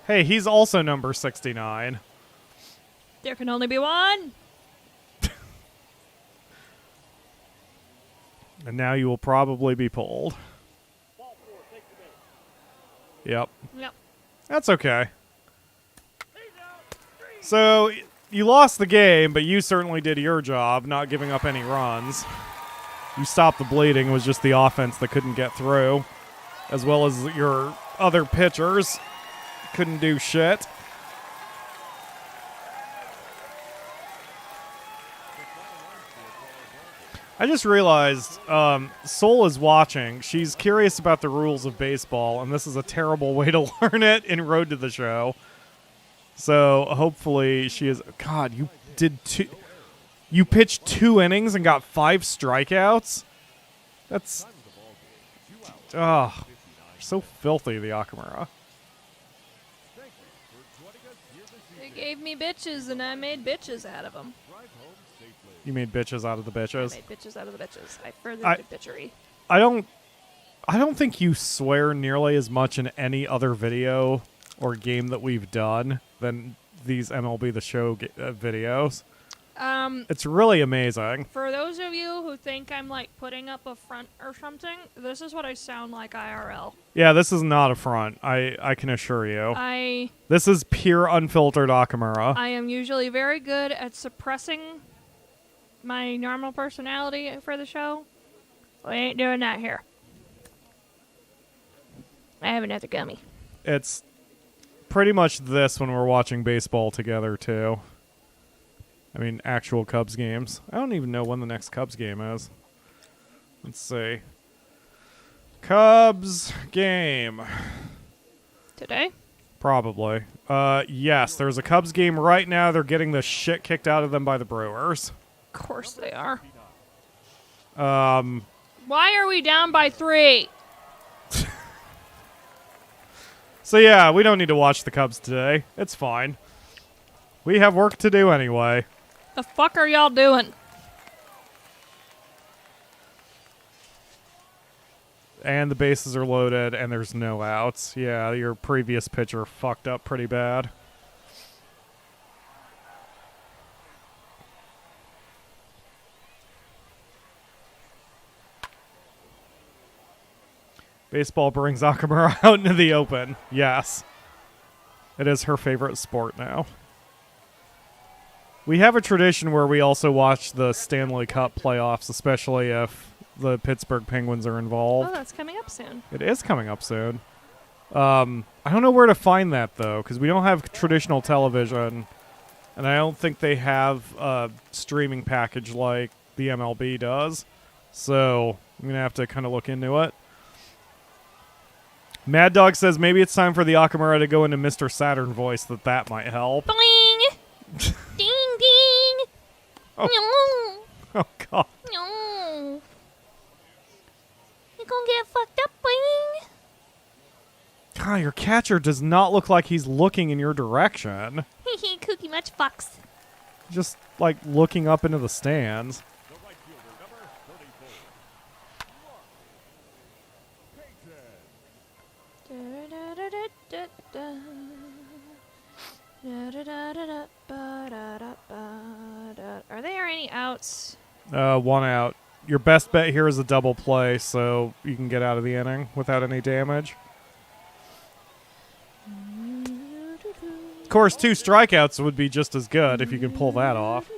Hey, he's also number 69. There can only be one! And now you will probably be pulled. Ball 4, take the base. Yep. Yep. That's okay. He's out. 3. So, you lost the game, but you certainly did your job, not giving up any runs. You stopped the bleeding. It was just the offense that couldn't get through, as well as your other pitchers couldn't do shit. I just realized Soul is watching. She's curious about the rules of baseball, and this is a terrible way to learn it in Road to the Show. So hopefully she is. God, you did two. You pitched 2 innings and got 5 strikeouts. That's so filthy. The Akamura. They gave me bitches and I made bitches out of them. You made bitches out of the I bitches. made bitches out of the bitches. I furthered I- the bitchery. I don't think you swear nearly as much in any other video or game that we've done than these MLB The Show videos. It's really amazing. For those of you who think I'm like putting up a front or something, this is what I sound like IRL. Yeah, this is not a front. I can assure you. This is pure unfiltered Akamura. I am usually very good at suppressing my normal personality for the show. We ain't doing that here. I have another gummy. It's pretty much this when we're watching baseball together, too. I mean, actual Cubs games. I don't even know when the next Cubs game is. Let's see. Cubs game. Today? Probably. Yes, there's a Cubs game right now. They're getting the shit kicked out of them by the Brewers. Of course they are. Um, Why are we down by 3? so yeah, we don't need to watch the Cubs today. It's fine. We have work to do anyway. The fuck are y'all doing? And the bases are loaded, and there's no outs. Yeah, your previous pitcher fucked up pretty bad. Baseball brings Akamura out into the open. Yes. It is her favorite sport now. We have a tradition where we also watch the Stanley Cup playoffs, especially if the Pittsburgh Penguins are involved. Oh, that's coming up soon. It is coming up soon. I don't know where to find that, though, because we don't have traditional television, and I don't think they have a streaming package like the MLB does. So I'm going to have to kind of look into it. Mad Dog says maybe it's time for the Akamura to go into Mr. Saturn voice, that might help. Boing! Ding, ding! Oh. No! Oh, God. No! You're gonna get fucked up, boing! God, your catcher does not look like he's looking in your direction. Hee Cookie much fucks. Just, like, looking up into the stands. The right fielder, number 34. Are there any outs? One out. Your best bet here is a double play, so you can get out of the inning without any damage. Of course, 2 strikeouts would be just as good if you can pull that off.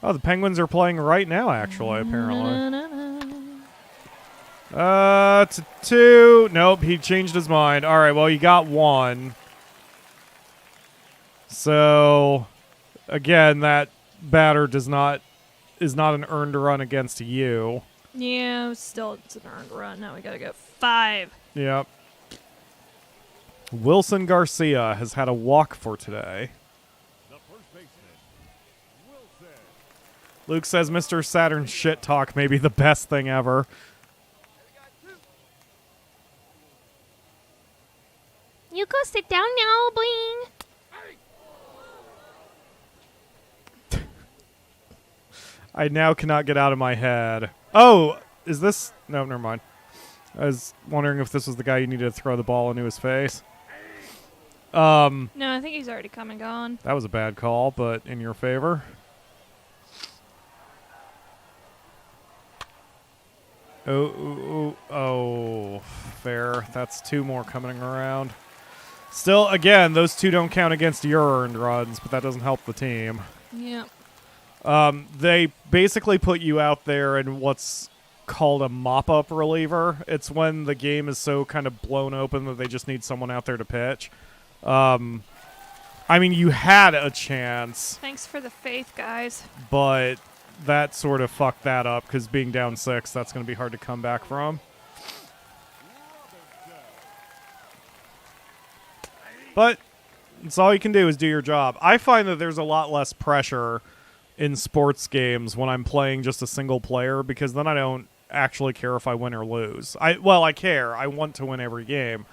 Oh, the Penguins are playing right now, actually, apparently. To 2. Nope, he changed his mind. All right, well, you got 1. So, again, that batter is not an earned run against you. Yeah, still it's an earned run. Now we gotta go 5. Yep. Wilson Garcia has had a walk for today. The first baseman, Wilson. Luke says Mr. Saturn shit talk may be the best thing ever. You go sit down now, bling. I now cannot get out of my head. Oh, is this... No, never mind. I was wondering if this was the guy you needed to throw the ball into his face. No, I think he's already come and gone. That was a bad call, but in your favor. Oh, fair. That's 2 more coming around. Still, again, those 2 don't count against your earned runs, but that doesn't help the team. Yeah. They basically put you out there in what's called a mop-up reliever. It's when the game is so kind of blown open that they just need someone out there to pitch. I mean, you had a chance, Thanks for the faith, guys. but that sort of fucked that up because being down 6, that's going to be hard to come back from. But it's all you can do is do your job. I find that there's a lot less pressure in sports games when I'm playing just a single player because then I don't actually care if I win or lose. I care. I want to win every game.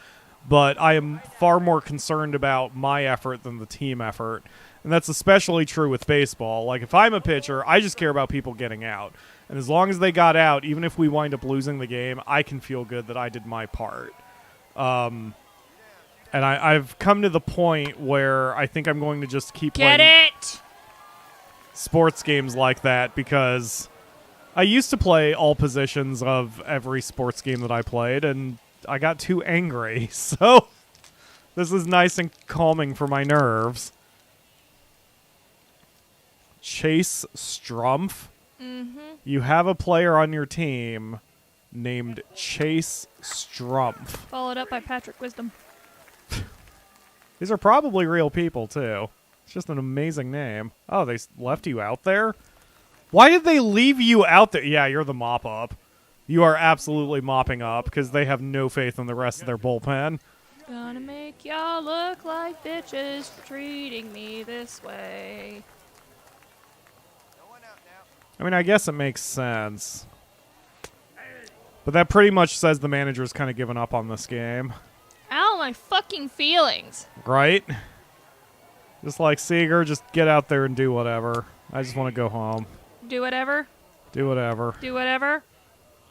But I am far more concerned about my effort than the team effort. And that's especially true with baseball. Like, if I'm a pitcher, I just care about people getting out. And as long as they got out, even if we wind up losing the game, I can feel good that I did my part. And I've come to the point where I think I'm going to just keep Get playing it! sports games like that because I used to play all positions of every sports game that I played, and I got too angry. So this is nice and calming for my nerves. Chase Strumpf. Mm-hmm. You have a player on your team named Chase Strumpf. Followed up by Patrick Wisdom. These are probably real people, too. It's just an amazing name. Oh, they left you out there? Why did they leave you out there? Yeah, you're the mop-up. You are absolutely mopping up because they have no faith in the rest of their bullpen. Gonna make y'all look like bitches for treating me this way. I mean, I guess it makes sense. But that pretty much says the manager's kind of given up on this game. Ow, my fucking feelings. Right? Just like Seager, just get out there and do whatever. I just want to go home. Do whatever. Do whatever. Do whatever.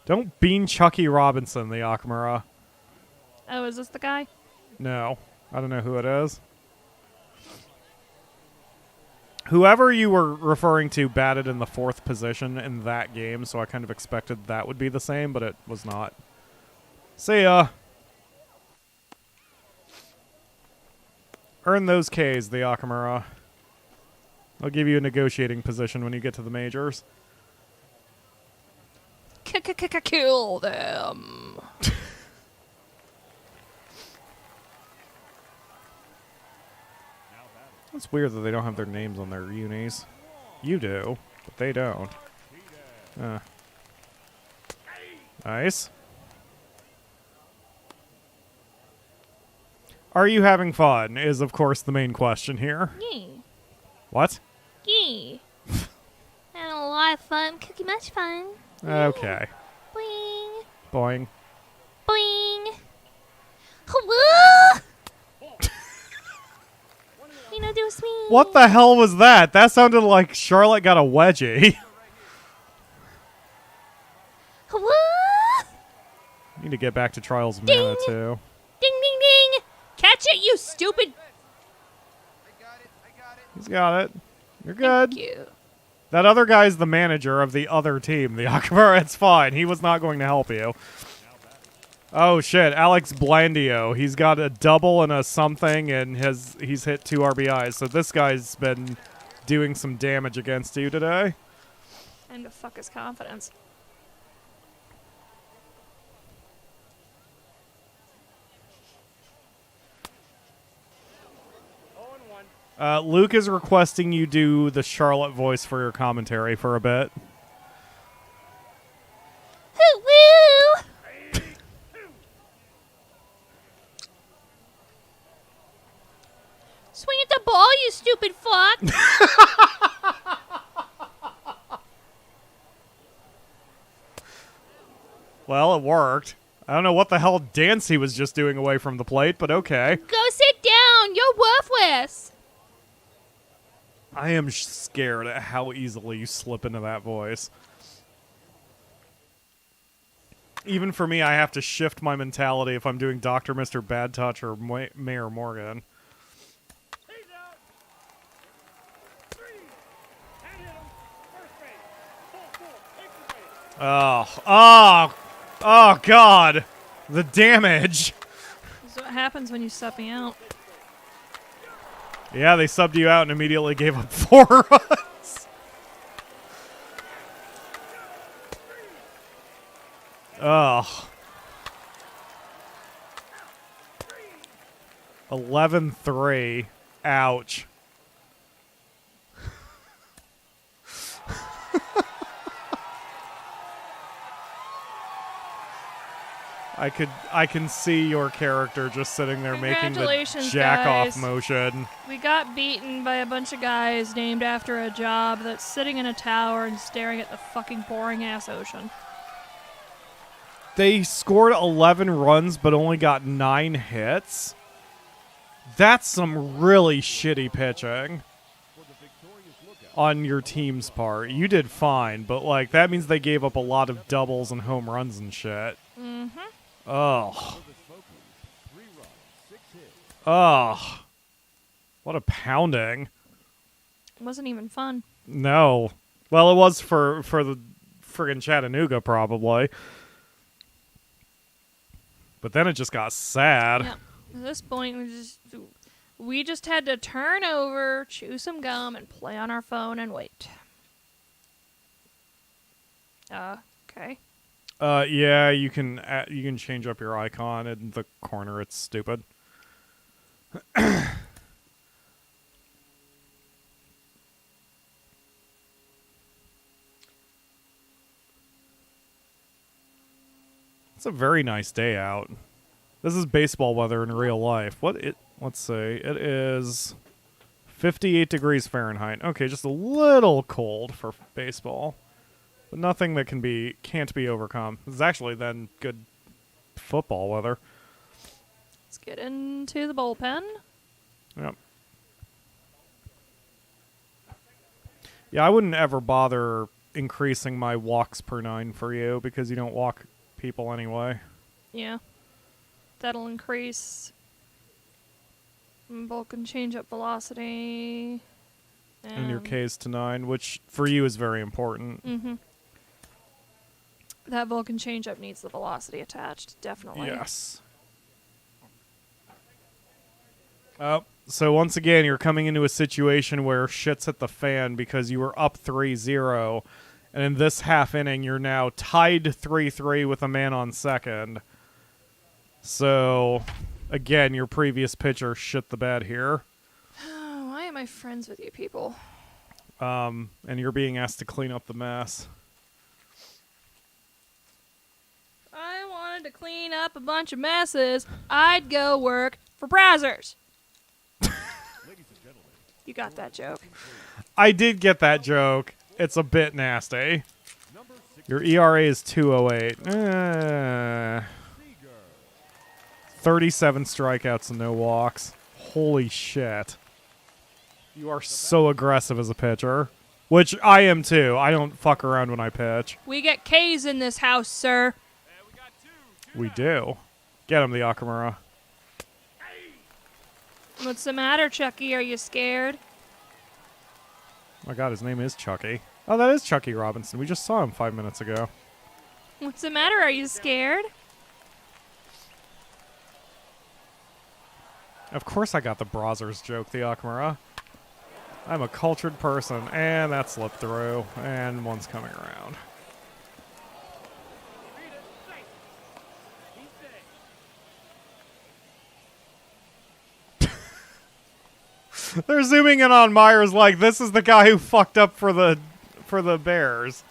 Don't bean Chucky Robinson, the Akamura. Oh, is this the guy? No. I don't know who it is. Whoever you were referring to batted in the 4th position in that game, so I kind of expected that would be the same, but it was not. See ya. Earn those Ks, the Akamura. I'll give you a negotiating position when you get to the majors. Kill them. It's weird that they don't have their names on their unis. You do, but they don't. Nice. Are you having fun? Is, of course, the main question here. Yeah. What? Yeah. Having a lot of fun. Cookie much fun. Okay. Boing. Boing. Boing. Woo! You know, do a swing. What the hell was that? That sounded like Charlotte got a wedgie. Woo! Need to get back to Trials of Mana, too. Ding, ding, ding. Catch it, you stupid. He's got it. You're good. Thank you. That other guy's the manager of the other team, the Akamura. It's fine. He was not going to help you. Oh, shit. Alex Blandio. He's got a double and a something, and he's hit 2 RBIs. So this guy's been doing some damage against you today. And to fuck his confidence. Luke is requesting you do the Charlotte voice for your commentary for a bit. Woo! Swing at the ball, you stupid fuck! Well, it worked. I don't know what the hell dance he was just doing away from the plate, but okay. Go sit down, you're worthless! I am scared at how easily you slip into that voice. Even for me, I have to shift my mentality if I'm doing Dr. Mr. Bad Touch or Mayor Morgan. He's out. 3. And hit him. First base. Ball 4. Takes the base. Oh, God. The damage. This is what happens when you sub me out. Yeah, they subbed you out and immediately gave up 4 runs. Ugh. 11-3. Ouch. I can see your character just sitting there making the Congratulations, jack-off guys. motion. We got beaten by a bunch of guys named after a job that's sitting in a tower and staring at the fucking boring-ass ocean. They scored 11 runs but only got 9 hits. That's some really shitty pitching on your team's part. You did fine, but like that means they gave up a lot of doubles and home runs and shit. Mm-hmm. Ugh. Ugh. What a pounding. It wasn't even fun. No. Well, it was for the friggin' Chattanooga, probably. But then it just got sad. Yeah. At this point, we just had to turn over, chew some gum, and play on our phone and wait. Okay. Yeah, you can change up your icon in the corner. It's stupid. It's a very nice day out. This is baseball weather in real life. Let's see. It is 58 degrees Fahrenheit. Okay, just a little cold for baseball. But nothing that can't be overcome. This is actually then good football weather. Let's get into the bullpen. Yep. Yeah, I wouldn't ever bother increasing my walks per 9 for you because you don't walk people anyway. Yeah. That'll increase Vulcan change up velocity. And your K's to 9, which for you is very important. Mm-hmm. That Vulcan change up needs the velocity attached, definitely. Yes. Oh, so once again, you're coming into a situation where shit's hit the fan because you were up 3-0, and in this half inning, you're now tied 3-3 with a man on second. So, again, your previous pitcher shit the bed here. Why am I friends with you people? And you're being asked to clean up the mess. I wanted to clean up a bunch of messes. I'd go work for Brazzers. You got that joke. I did get that joke. It's a bit nasty. Your ERA is 2.08. 37 strikeouts and no walks. Holy shit. You are so aggressive as a pitcher. Which I am too. I don't fuck around when I pitch. We get K's in this house, sir. We do. Get him, the Akamura. What's the matter, Chucky? Are you scared? Oh my god, his name is Chucky. Oh, that is Chucky Robinson. We just saw him 5 minutes ago. What's the matter? Are you scared? Of course I got the Brazzers joke, the Akamura. I'm a cultured person. And that slipped through. And one's coming around. They're zooming in on Myers like this is the guy who fucked up for the Bears.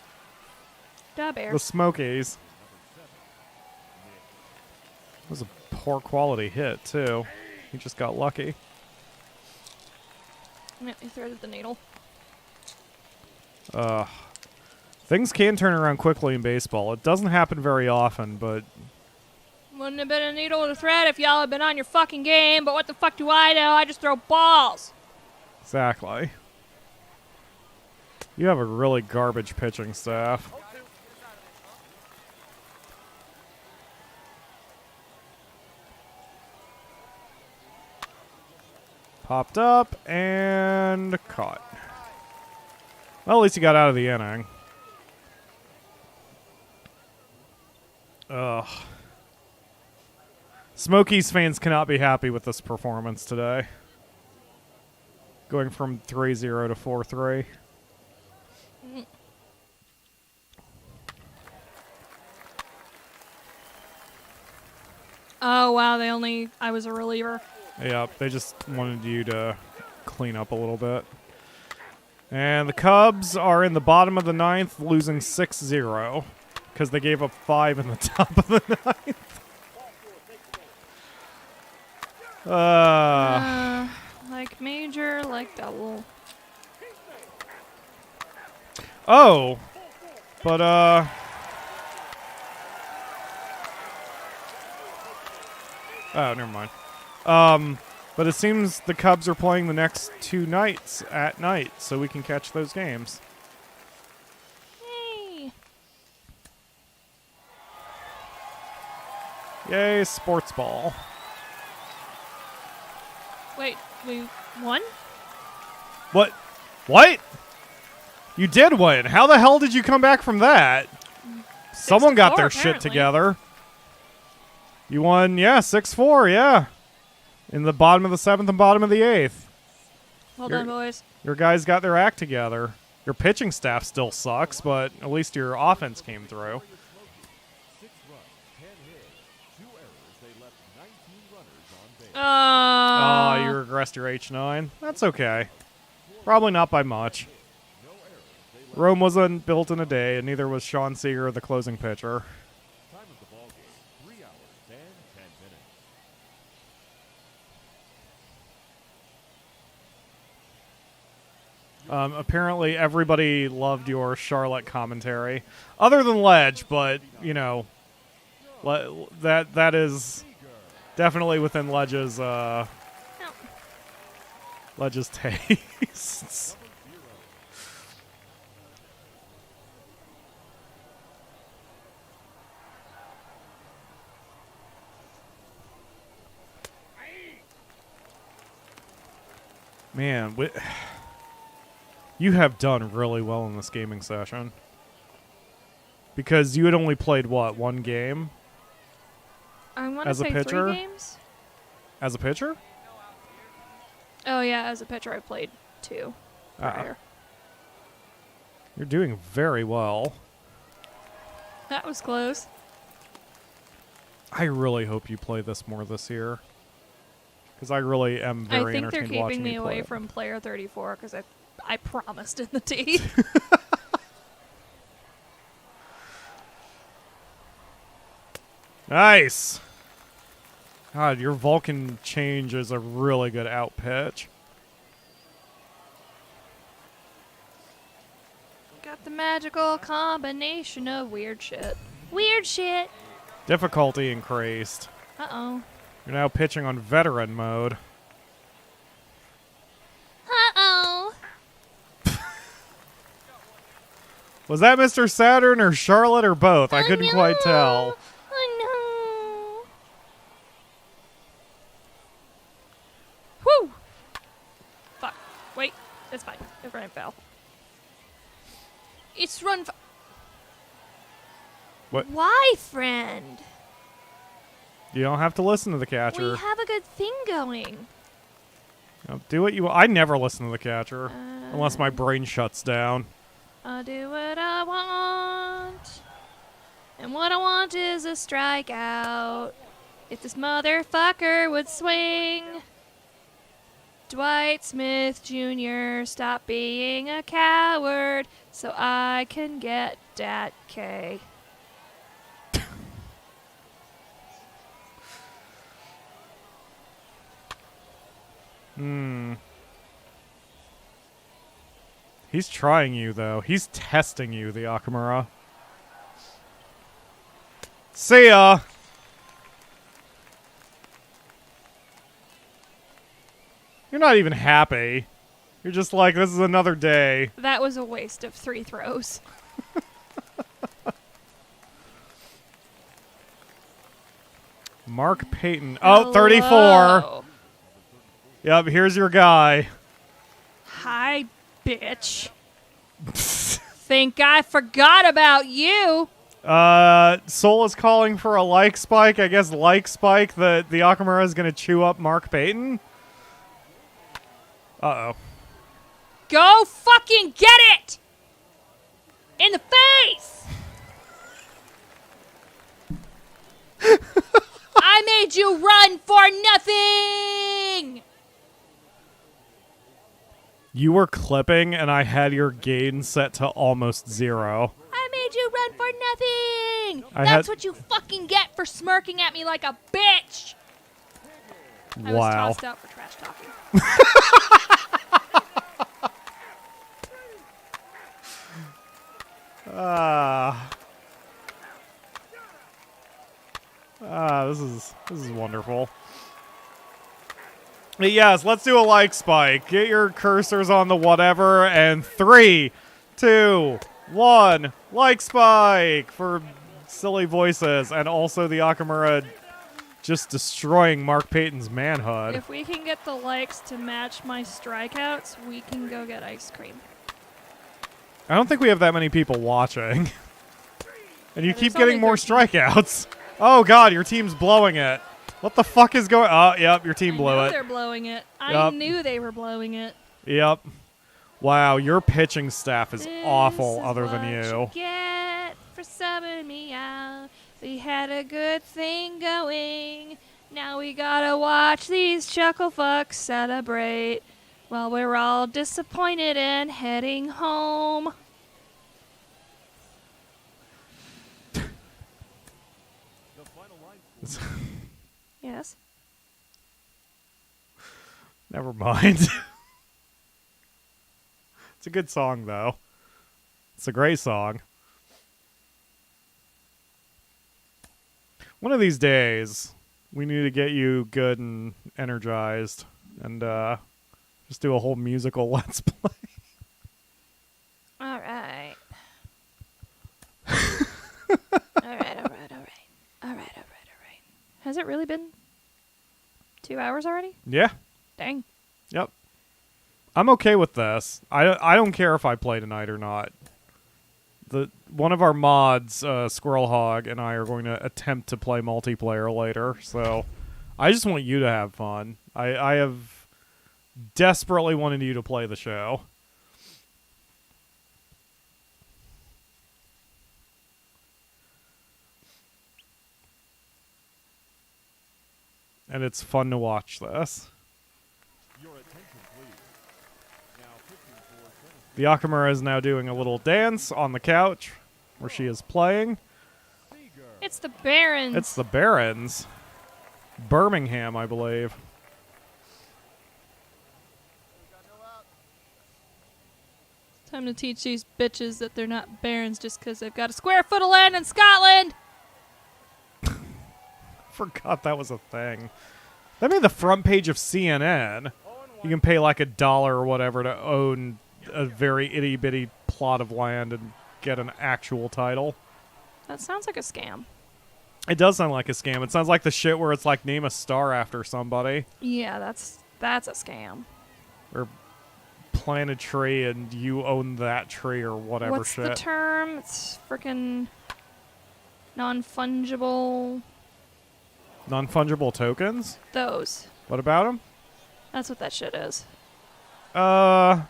Da bear. The Smokies. That was a poor quality hit, too. He just got lucky. Yeah, he threaded the needle. Things can turn around quickly in baseball. It doesn't happen very often, but... Wouldn't have been a needle to thread if y'all had been on your fucking game, but what the fuck do I know? I just throw balls. Exactly. You have a really garbage pitching staff. Popped up and caught. Well, at least he got out of the inning. Ugh. Smokies fans cannot be happy with this performance today. Going from 3-0 to 4-3. Oh, wow, I was a reliever. Yeah, they just wanted you to clean up a little bit. And the Cubs are in the bottom of the ninth, losing 6-0 because they gave up 5 in the top of the ninth. Like major, like double. Oh, but oh, never mind. But it seems the Cubs are playing the next 2 nights at night, so we can catch those games. Yay! Yay, sports ball. Wait, we won? What? What? You did win. How the hell did you come back from that? Someone got 6-4, their shit apparently. together. You won, yeah, 6-4, yeah. In the bottom of the 7th and bottom of the 8th. Well done, boys. Your guys got their act together. Your pitching staff still sucks, but at least your offense came through. 6 runs, 10 hits, 2 errors. They left 19 runners on base. Oh, you regressed your H9? That's okay. Probably not by much. Rome wasn't built in a day, and neither was Sean Seager, the closing pitcher. Time of the ball game, 3 hours and 10 minutes. Apparently, everybody loved your Charlotte commentary, other than Ledge. But you know, that is definitely within Ledge's tastes. Man, you have done really well in this gaming session. Because you had only played, what, one game? I want to As a say pitcher? 3 games. As a pitcher? Oh yeah, as a pitcher I played 2 prior. You're doing very well. That was close. I really hope you play this more this year. Because I really am very I think they're entertained watching keeping me you play away it. from player 34 because I promised in the teeth. Nice! God, your Vulcan change is a really good out pitch. Got the magical combination of weird shit. Weird shit! Difficulty increased. Uh-oh. You're now pitching on veteran mode. Uh-oh! Was that Mr. Saturn or Charlotte or both? I couldn't quite tell. I know! Whew! Fuck. Wait. It's fine. It ran foul. It's run What? Why, friend? You don't have to listen to the catcher. We have a good thing going. Do what you want. I never listen to the catcher. Unless my brain shuts down. I'll do what I want. And what I want is a strikeout. If this motherfucker would swing. Dwight Smith Jr., stop being a coward so I can get that K. He's trying you, though. He's testing you, the Akamura. See ya! You're not even happy. You're just like, this is another day. That was a waste of 3 throws. Mark Payton. Oh, 34. Hello. Yep, here's your guy. Hi, bitch. Think I forgot about you. Soul is calling for a like spike. I guess like spike, the Akamura is going to chew up Mark Payton. Uh-oh. Go fucking get it! In the face! I made you run for nothing! You were clipping, and I had your gain set to almost 0. I made you run for nothing! I That's had- what you fucking get for smirking at me like a bitch! I was Wow. tossed out for trash talking. This is wonderful. Yes, let's do a like spike. Get your cursors on the whatever, and 3, 2, 1, like spike for silly voices, and also the Akamura just destroying Mark Payton's manhood. If we can get the likes to match my strikeouts, we can go get ice cream. I don't think we have that many people watching. And you Yeah, keep there's getting only more 13. strikeouts. Oh god, your team's blowing it. What the fuck is going? Oh, yep, your team I blew know it. they're blowing it. I Yup. knew they were blowing it. Yep. Wow, your pitching staff is This awful is other than what you. Get for subbing me out. We had a good thing going. Now we gotta watch these chuckle fucks celebrate while we're all disappointed and heading home. Yes. Never mind. It's a good song, though. It's a great song. One of these days, we need to get you good and energized and just do a whole musical Let's Play. All right. All right. Has it really been 2 hours already? Yeah. Dang. Yep. I'm okay with this. I don't care if I play tonight or not. One of our mods, Squirrel Hog, and I are going to attempt to play multiplayer later. So I just want you to have fun. I have desperately wanted you to play the show. And it's fun to watch this. Your attention, please. Now pitching for Tennessee. The Akamura is now doing a little dance on the couch where she is playing. Seager. It's the Barons. It's the Barons. Birmingham, I believe. Time to teach these bitches that they're not Barons just because they've got a square foot of land in Scotland. Forgot that was a thing. That made the front page of CNN. You can pay like $1 or whatever to own a very itty bitty plot of land and get an actual title. That sounds like a scam. It does sound like a scam. It sounds like the shit where it's like name a star after somebody. Yeah, that's a scam. Or plant a tree and you own that tree or whatever What's shit. the term? It's freaking non-fungible. Non-fungible tokens? Those. What about them? That's what that shit is. I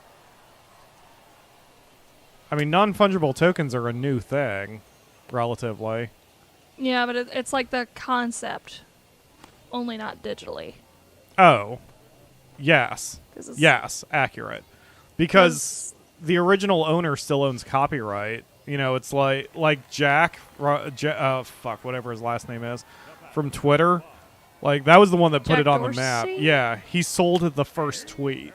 mean, non-fungible tokens are a new thing, relatively. Yeah, but it's like the concept, only not digitally. Oh. Yes. 'Cause it's- Yes, accurate. Because the original owner still owns copyright. You know, it's like Jack, whatever his last name is, from Twitter. Like, that was the one that put Jack it on Dorsey? the map. Yeah, he sold the first tweet.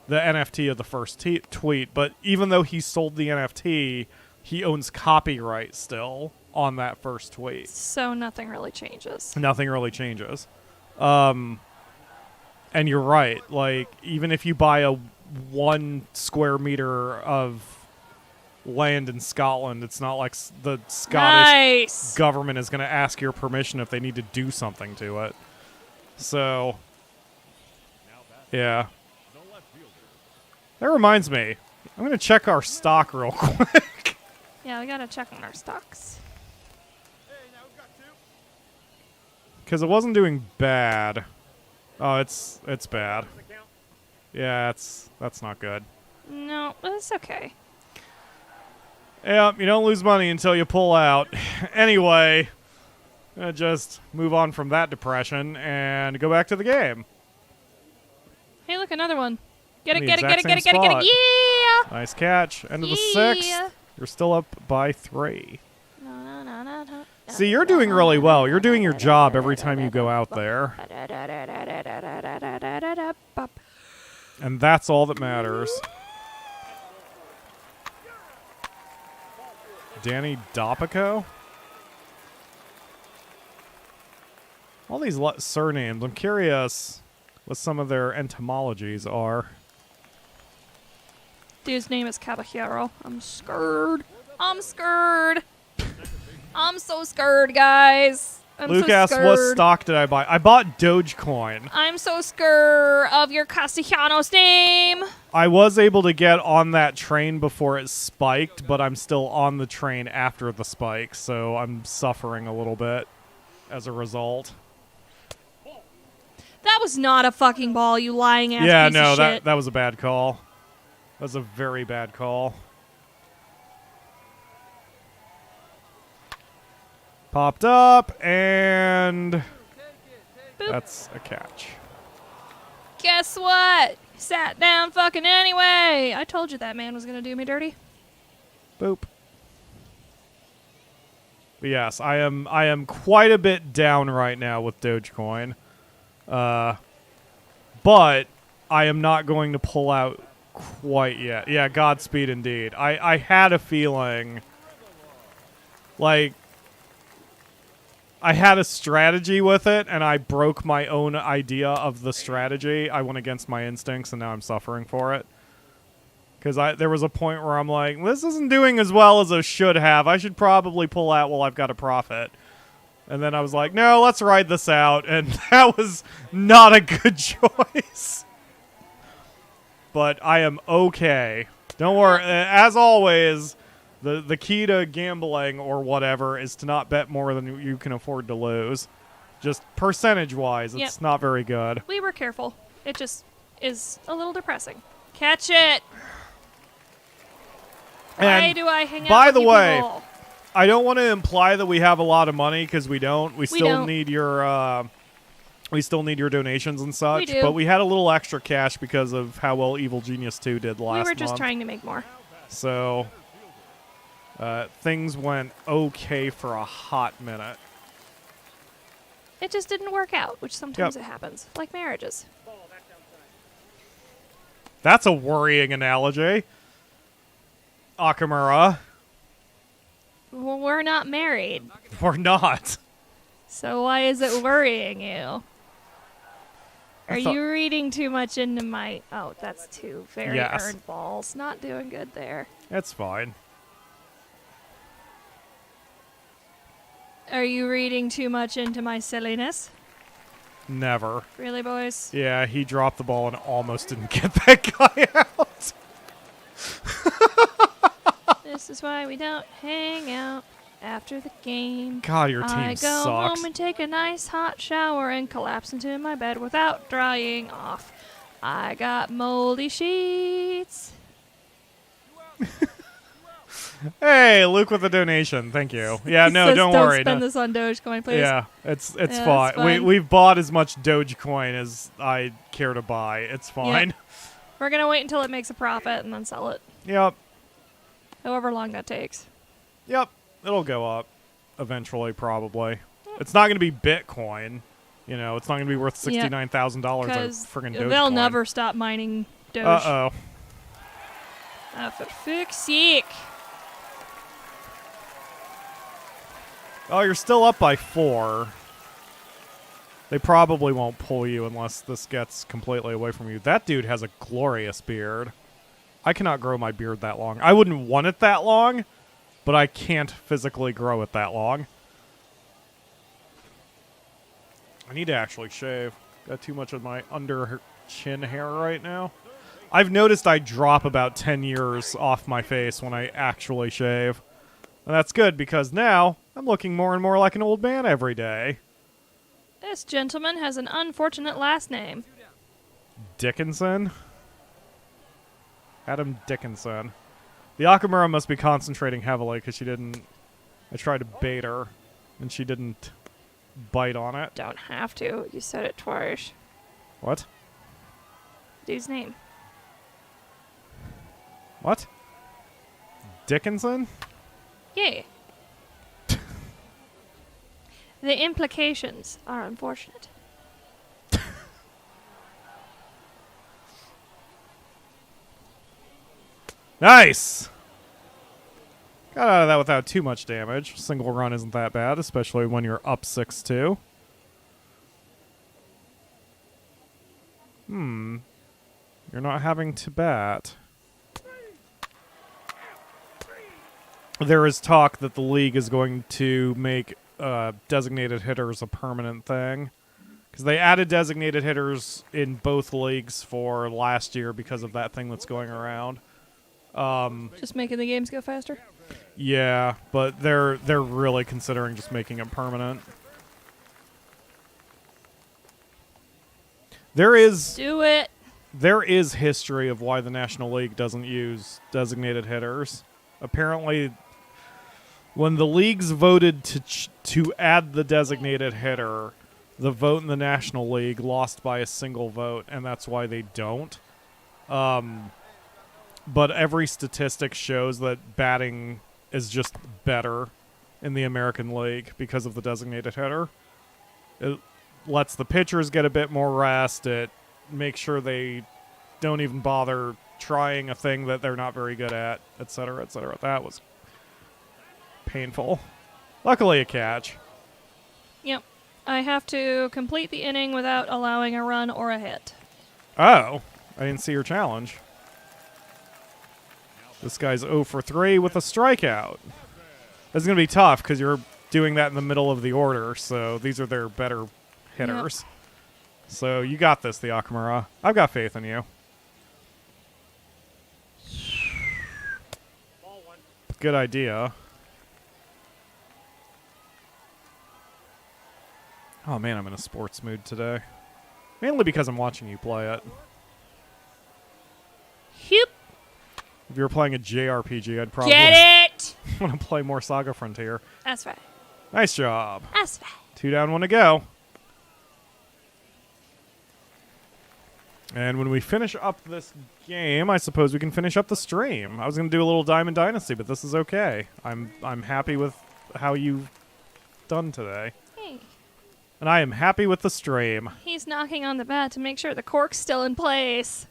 The NFT of the first tweet. But even though he sold the NFT, he owns copyright still on that first tweet. So nothing really changes. Nothing really changes. And you're right. Like, even if you buy a 1 square meter of land in Scotland, it's not like the Scottish Nice. government is going to ask your permission if they need to do something to it. So, yeah. No left fielder. That reminds me. I'm going to check our stock real quick. Yeah, we gotta check on our stocks. Because it wasn't doing bad. Oh, it's bad. Yeah, that's not good. No, but it's okay. Yeah, you don't lose money until you pull out. Anyway, just move on from that depression and go back to the game. Hey, look, another one. Get it, The get it, get it, exact get it, same get it, get it. spot. Yeah! Nice catch. End of the Yeah. 6th. You're still up by 3. No, no, no, no, no. See, you're doing really well. You're doing your job every time you go out there. And that's all that matters. Danny Dopico? All these surnames. I'm curious what some of their etymologies are. Dude's name is Caballero. I'm scared. I'm scared. I'm so scared, guys. I'm Luke so asks, scared. what stock did I buy? I bought Dogecoin. I'm so scared of your Castellanos name. I was able to get on that train before it spiked, but I'm still on the train after the spike, so I'm suffering a little bit as a result. That was not a fucking ball, you lying ass Yeah, piece no, of shit. that was a bad call. That was a very bad call. Popped up, and Boop. that's a catch. Guess what? Sat down fucking anyway. I told you that man was gonna do me dirty. Boop. But yes, I am quite a bit down right now with Dogecoin. But I am not going to pull out quite yet. Yeah, Godspeed indeed. I had a feeling like I had a strategy with it, and I broke my own idea of the strategy. I went against my instincts, and now I'm suffering for it. Because there was a point where I'm like, this isn't doing as well as it should have. I should probably pull out while I've got a profit. And then I was like, no, let's ride this out. And that was not a good choice. but I am okay. Don't worry. As always, the key to gambling or whatever is to not bet more than you can afford to lose. Just percentage-wise, it's not very good. We were careful. It just is a little depressing. Catch it! Why And do I hang out by with the you way, people? I don't want to imply that we have a lot of money because we don't. We still don't. need your we still need your donations and such. We do. But we had a little extra cash because of how well Evil Genius 2 did last month. We were just trying to make more. So things went okay for a hot minute. It just didn't work out, which sometimes it happens, like marriages. That's a worrying analogy. Akamura. Well, we're not married, We're not. so why is it worrying you? Are thought- you reading too much into my... Oh, that's two very Yes. earned balls. Not doing good there. It's fine. Are you reading too much into my silliness? Never. Really, boys? Yeah, he dropped the ball and almost didn't get that guy out. This is why we don't hang out after the game. God, your team I go sucks. home and take a nice hot shower and collapse into my bed without drying off. I got moldy sheets. Hey, Luke with a donation. Thank you. Yeah, no, Says, don't don't worry. spend No- this on Dogecoin, please. Yeah, it's Yeah, fine. it's fine. We've bought as much Dogecoin as I care to buy. It's fine. We're going to wait until it makes a profit and then sell it. Yep. However long that takes. Yep. It'll go up eventually, probably. It's not going to be Bitcoin. You know, it's not going to be worth $69,000 or Because friggin' Dogecoin. they'll never stop mining Doge. Uh-oh. For fuck's sake. Oh, you're still up by 4. They probably won't pull you unless this gets completely away from you. That dude has a glorious beard. I cannot grow my beard that long. I wouldn't want it that long, but I can't physically grow it that long. I need to actually shave. Got too much of my under chin hair right now. I've noticed I drop about 10 years off my face when I actually shave. And that's good because now I'm looking more and more like an old man every day. This gentleman has an unfortunate last name. Dickinson? Adam Dickinson. The Akamura must be concentrating heavily because she didn't... I tried to bait her, and she didn't bite on it. Don't have to. You said it twice. What? Dude's name. What? Dickinson? Yeah. The implications are unfortunate. Nice! Got out of that without too much damage. Single run isn't that bad, especially when you're up 6-2. You're not having to bat. There is talk that the league is going to make designated hitters a permanent thing. Because they added designated hitters in both leagues for last year because of that thing that's going around. Just making the games go faster. Yeah, but they're really considering just making it permanent. There is history of why the National League doesn't use designated hitters. Apparently, when the leagues voted to add the designated hitter, the vote in the National League lost by a single vote, and that's why they don't. But every statistic shows that batting is just better in the American League because of the designated hitter. It lets the pitchers get a bit more rest. It makes sure they don't even bother trying a thing that they're not very good at, etc., etc. That was painful. Luckily, a catch. Yep. I have to complete the inning without allowing a run or a hit. Oh, I didn't see your challenge. This guy's 0 for 3 with a strikeout. This is going to be tough because you're doing that in the middle of the order, so these are their better hitters. So you got this, the Akamura. I've got faith in you. good idea. Oh man, I'm in a sports mood today. Mainly because I'm watching you play it. Hoop. If you were playing a JRPG, I'd probably Get it. want to play more Saga Frontier. That's right. Nice job. That's right. 2 down, 1 to go. And when we finish up this game, I suppose we can finish up the stream. I was going to do a little Diamond Dynasty, but this is okay. I'm happy with how you've done today. Hey. And I am happy with the stream. He's knocking on the bat to make sure the cork's still in place.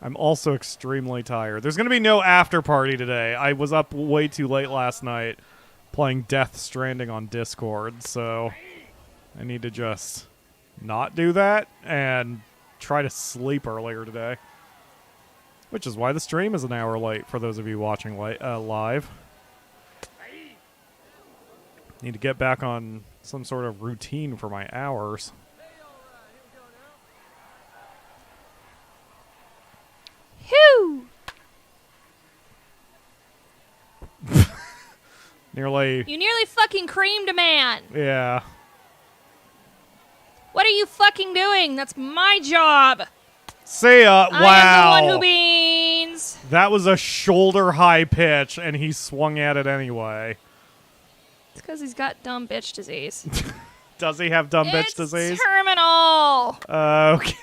I'm also extremely tired. There's going to be no after party today. I was up way too late last night playing Death Stranding on Discord, so I need to just not do that and try to sleep earlier today. Which is why the stream is an hour late for those of you watching live. Need to get back on some sort of routine for my hours. Whew. Nearly. You nearly fucking creamed a man. Yeah. What are you fucking doing? That's my job. See ya. Wow. I am the one who beans. That was a shoulder high pitch, and he swung at it anyway. It's because he's got dumb bitch disease. Does he have dumb bitch disease? It's terminal. Okay.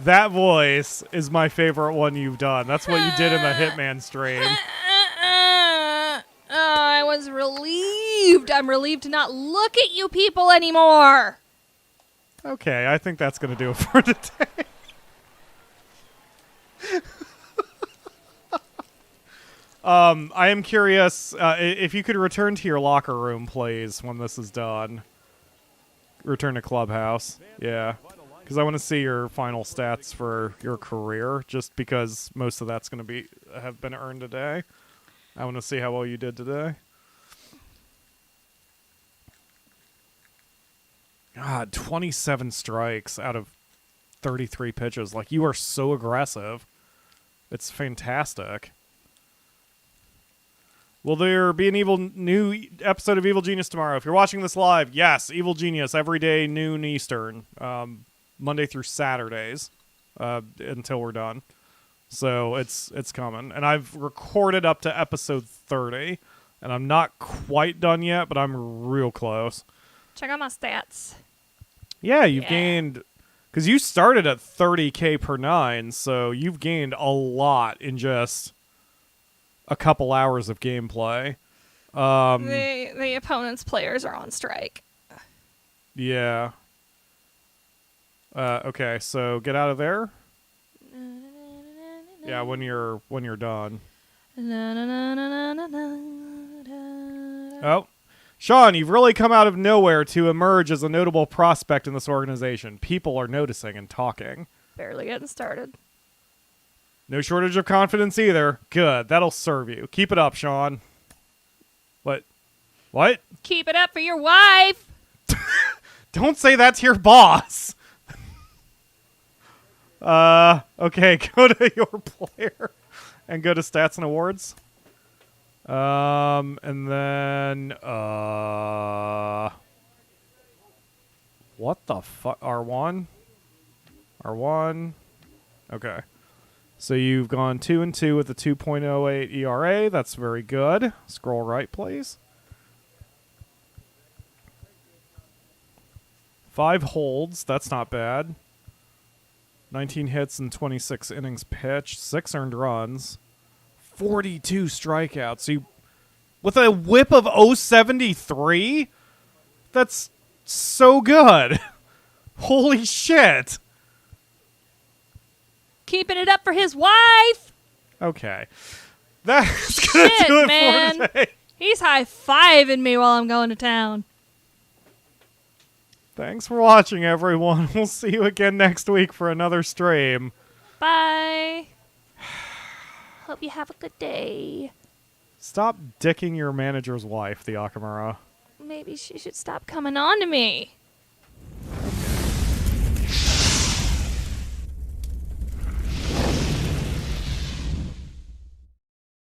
That voice is my favorite one you've done. That's what you did in the Hitman stream. I was relieved. I'm relieved to not look at you people anymore. Okay, I think that's going to do it for today. I am curious if you could return to your locker room, please, when this is done. Return to Clubhouse. Yeah. Because I want to see your final stats for your career, just because most of that's going to have been earned today. I want to see how well you did today. God, 27 strikes out of 33 pitches. Like, you are so aggressive. It's fantastic. Will there be an new episode of Evil Genius tomorrow? If you're watching this live, yes, Evil Genius every day, noon Eastern. Monday through Saturdays until we're done. So it's coming. And I've recorded up to episode 30. And I'm not quite done yet, but I'm real close. Check out my stats. Yeah, you've gained... Because you started at 30k per 9, so you've gained a lot in just a couple hours of gameplay. The opponent's players are on strike. Yeah. Okay, so get out of there. Yeah, when you're done. Oh, Sean, you've really come out of nowhere to emerge as a notable prospect in this organization. People are noticing and talking. Barely getting started. No shortage of confidence either. Good, that'll serve you. Keep it up, Sean. What? Keep it up for your wife. Don't say that to your boss. Okay, go to your player and go to stats and awards. And then, what the fuck? R1? R1? Okay. So you've gone 2-2 with a 2.08 ERA. That's very good. Scroll right, please. 5 holds. That's not bad. 19 hits and 26 innings pitched. 6 earned runs. 42 strikeouts. You, with a whip of 073? That's so good. Holy shit. Keeping it up for his wife. Okay. That's going to do it man. for today. He's high-fiving me while I'm going to town. Thanks for watching, everyone. We'll see you again next week for another stream. Bye. Hope you have a good day. Stop dicking your manager's wife, the Akamura. Maybe she should stop coming on to me.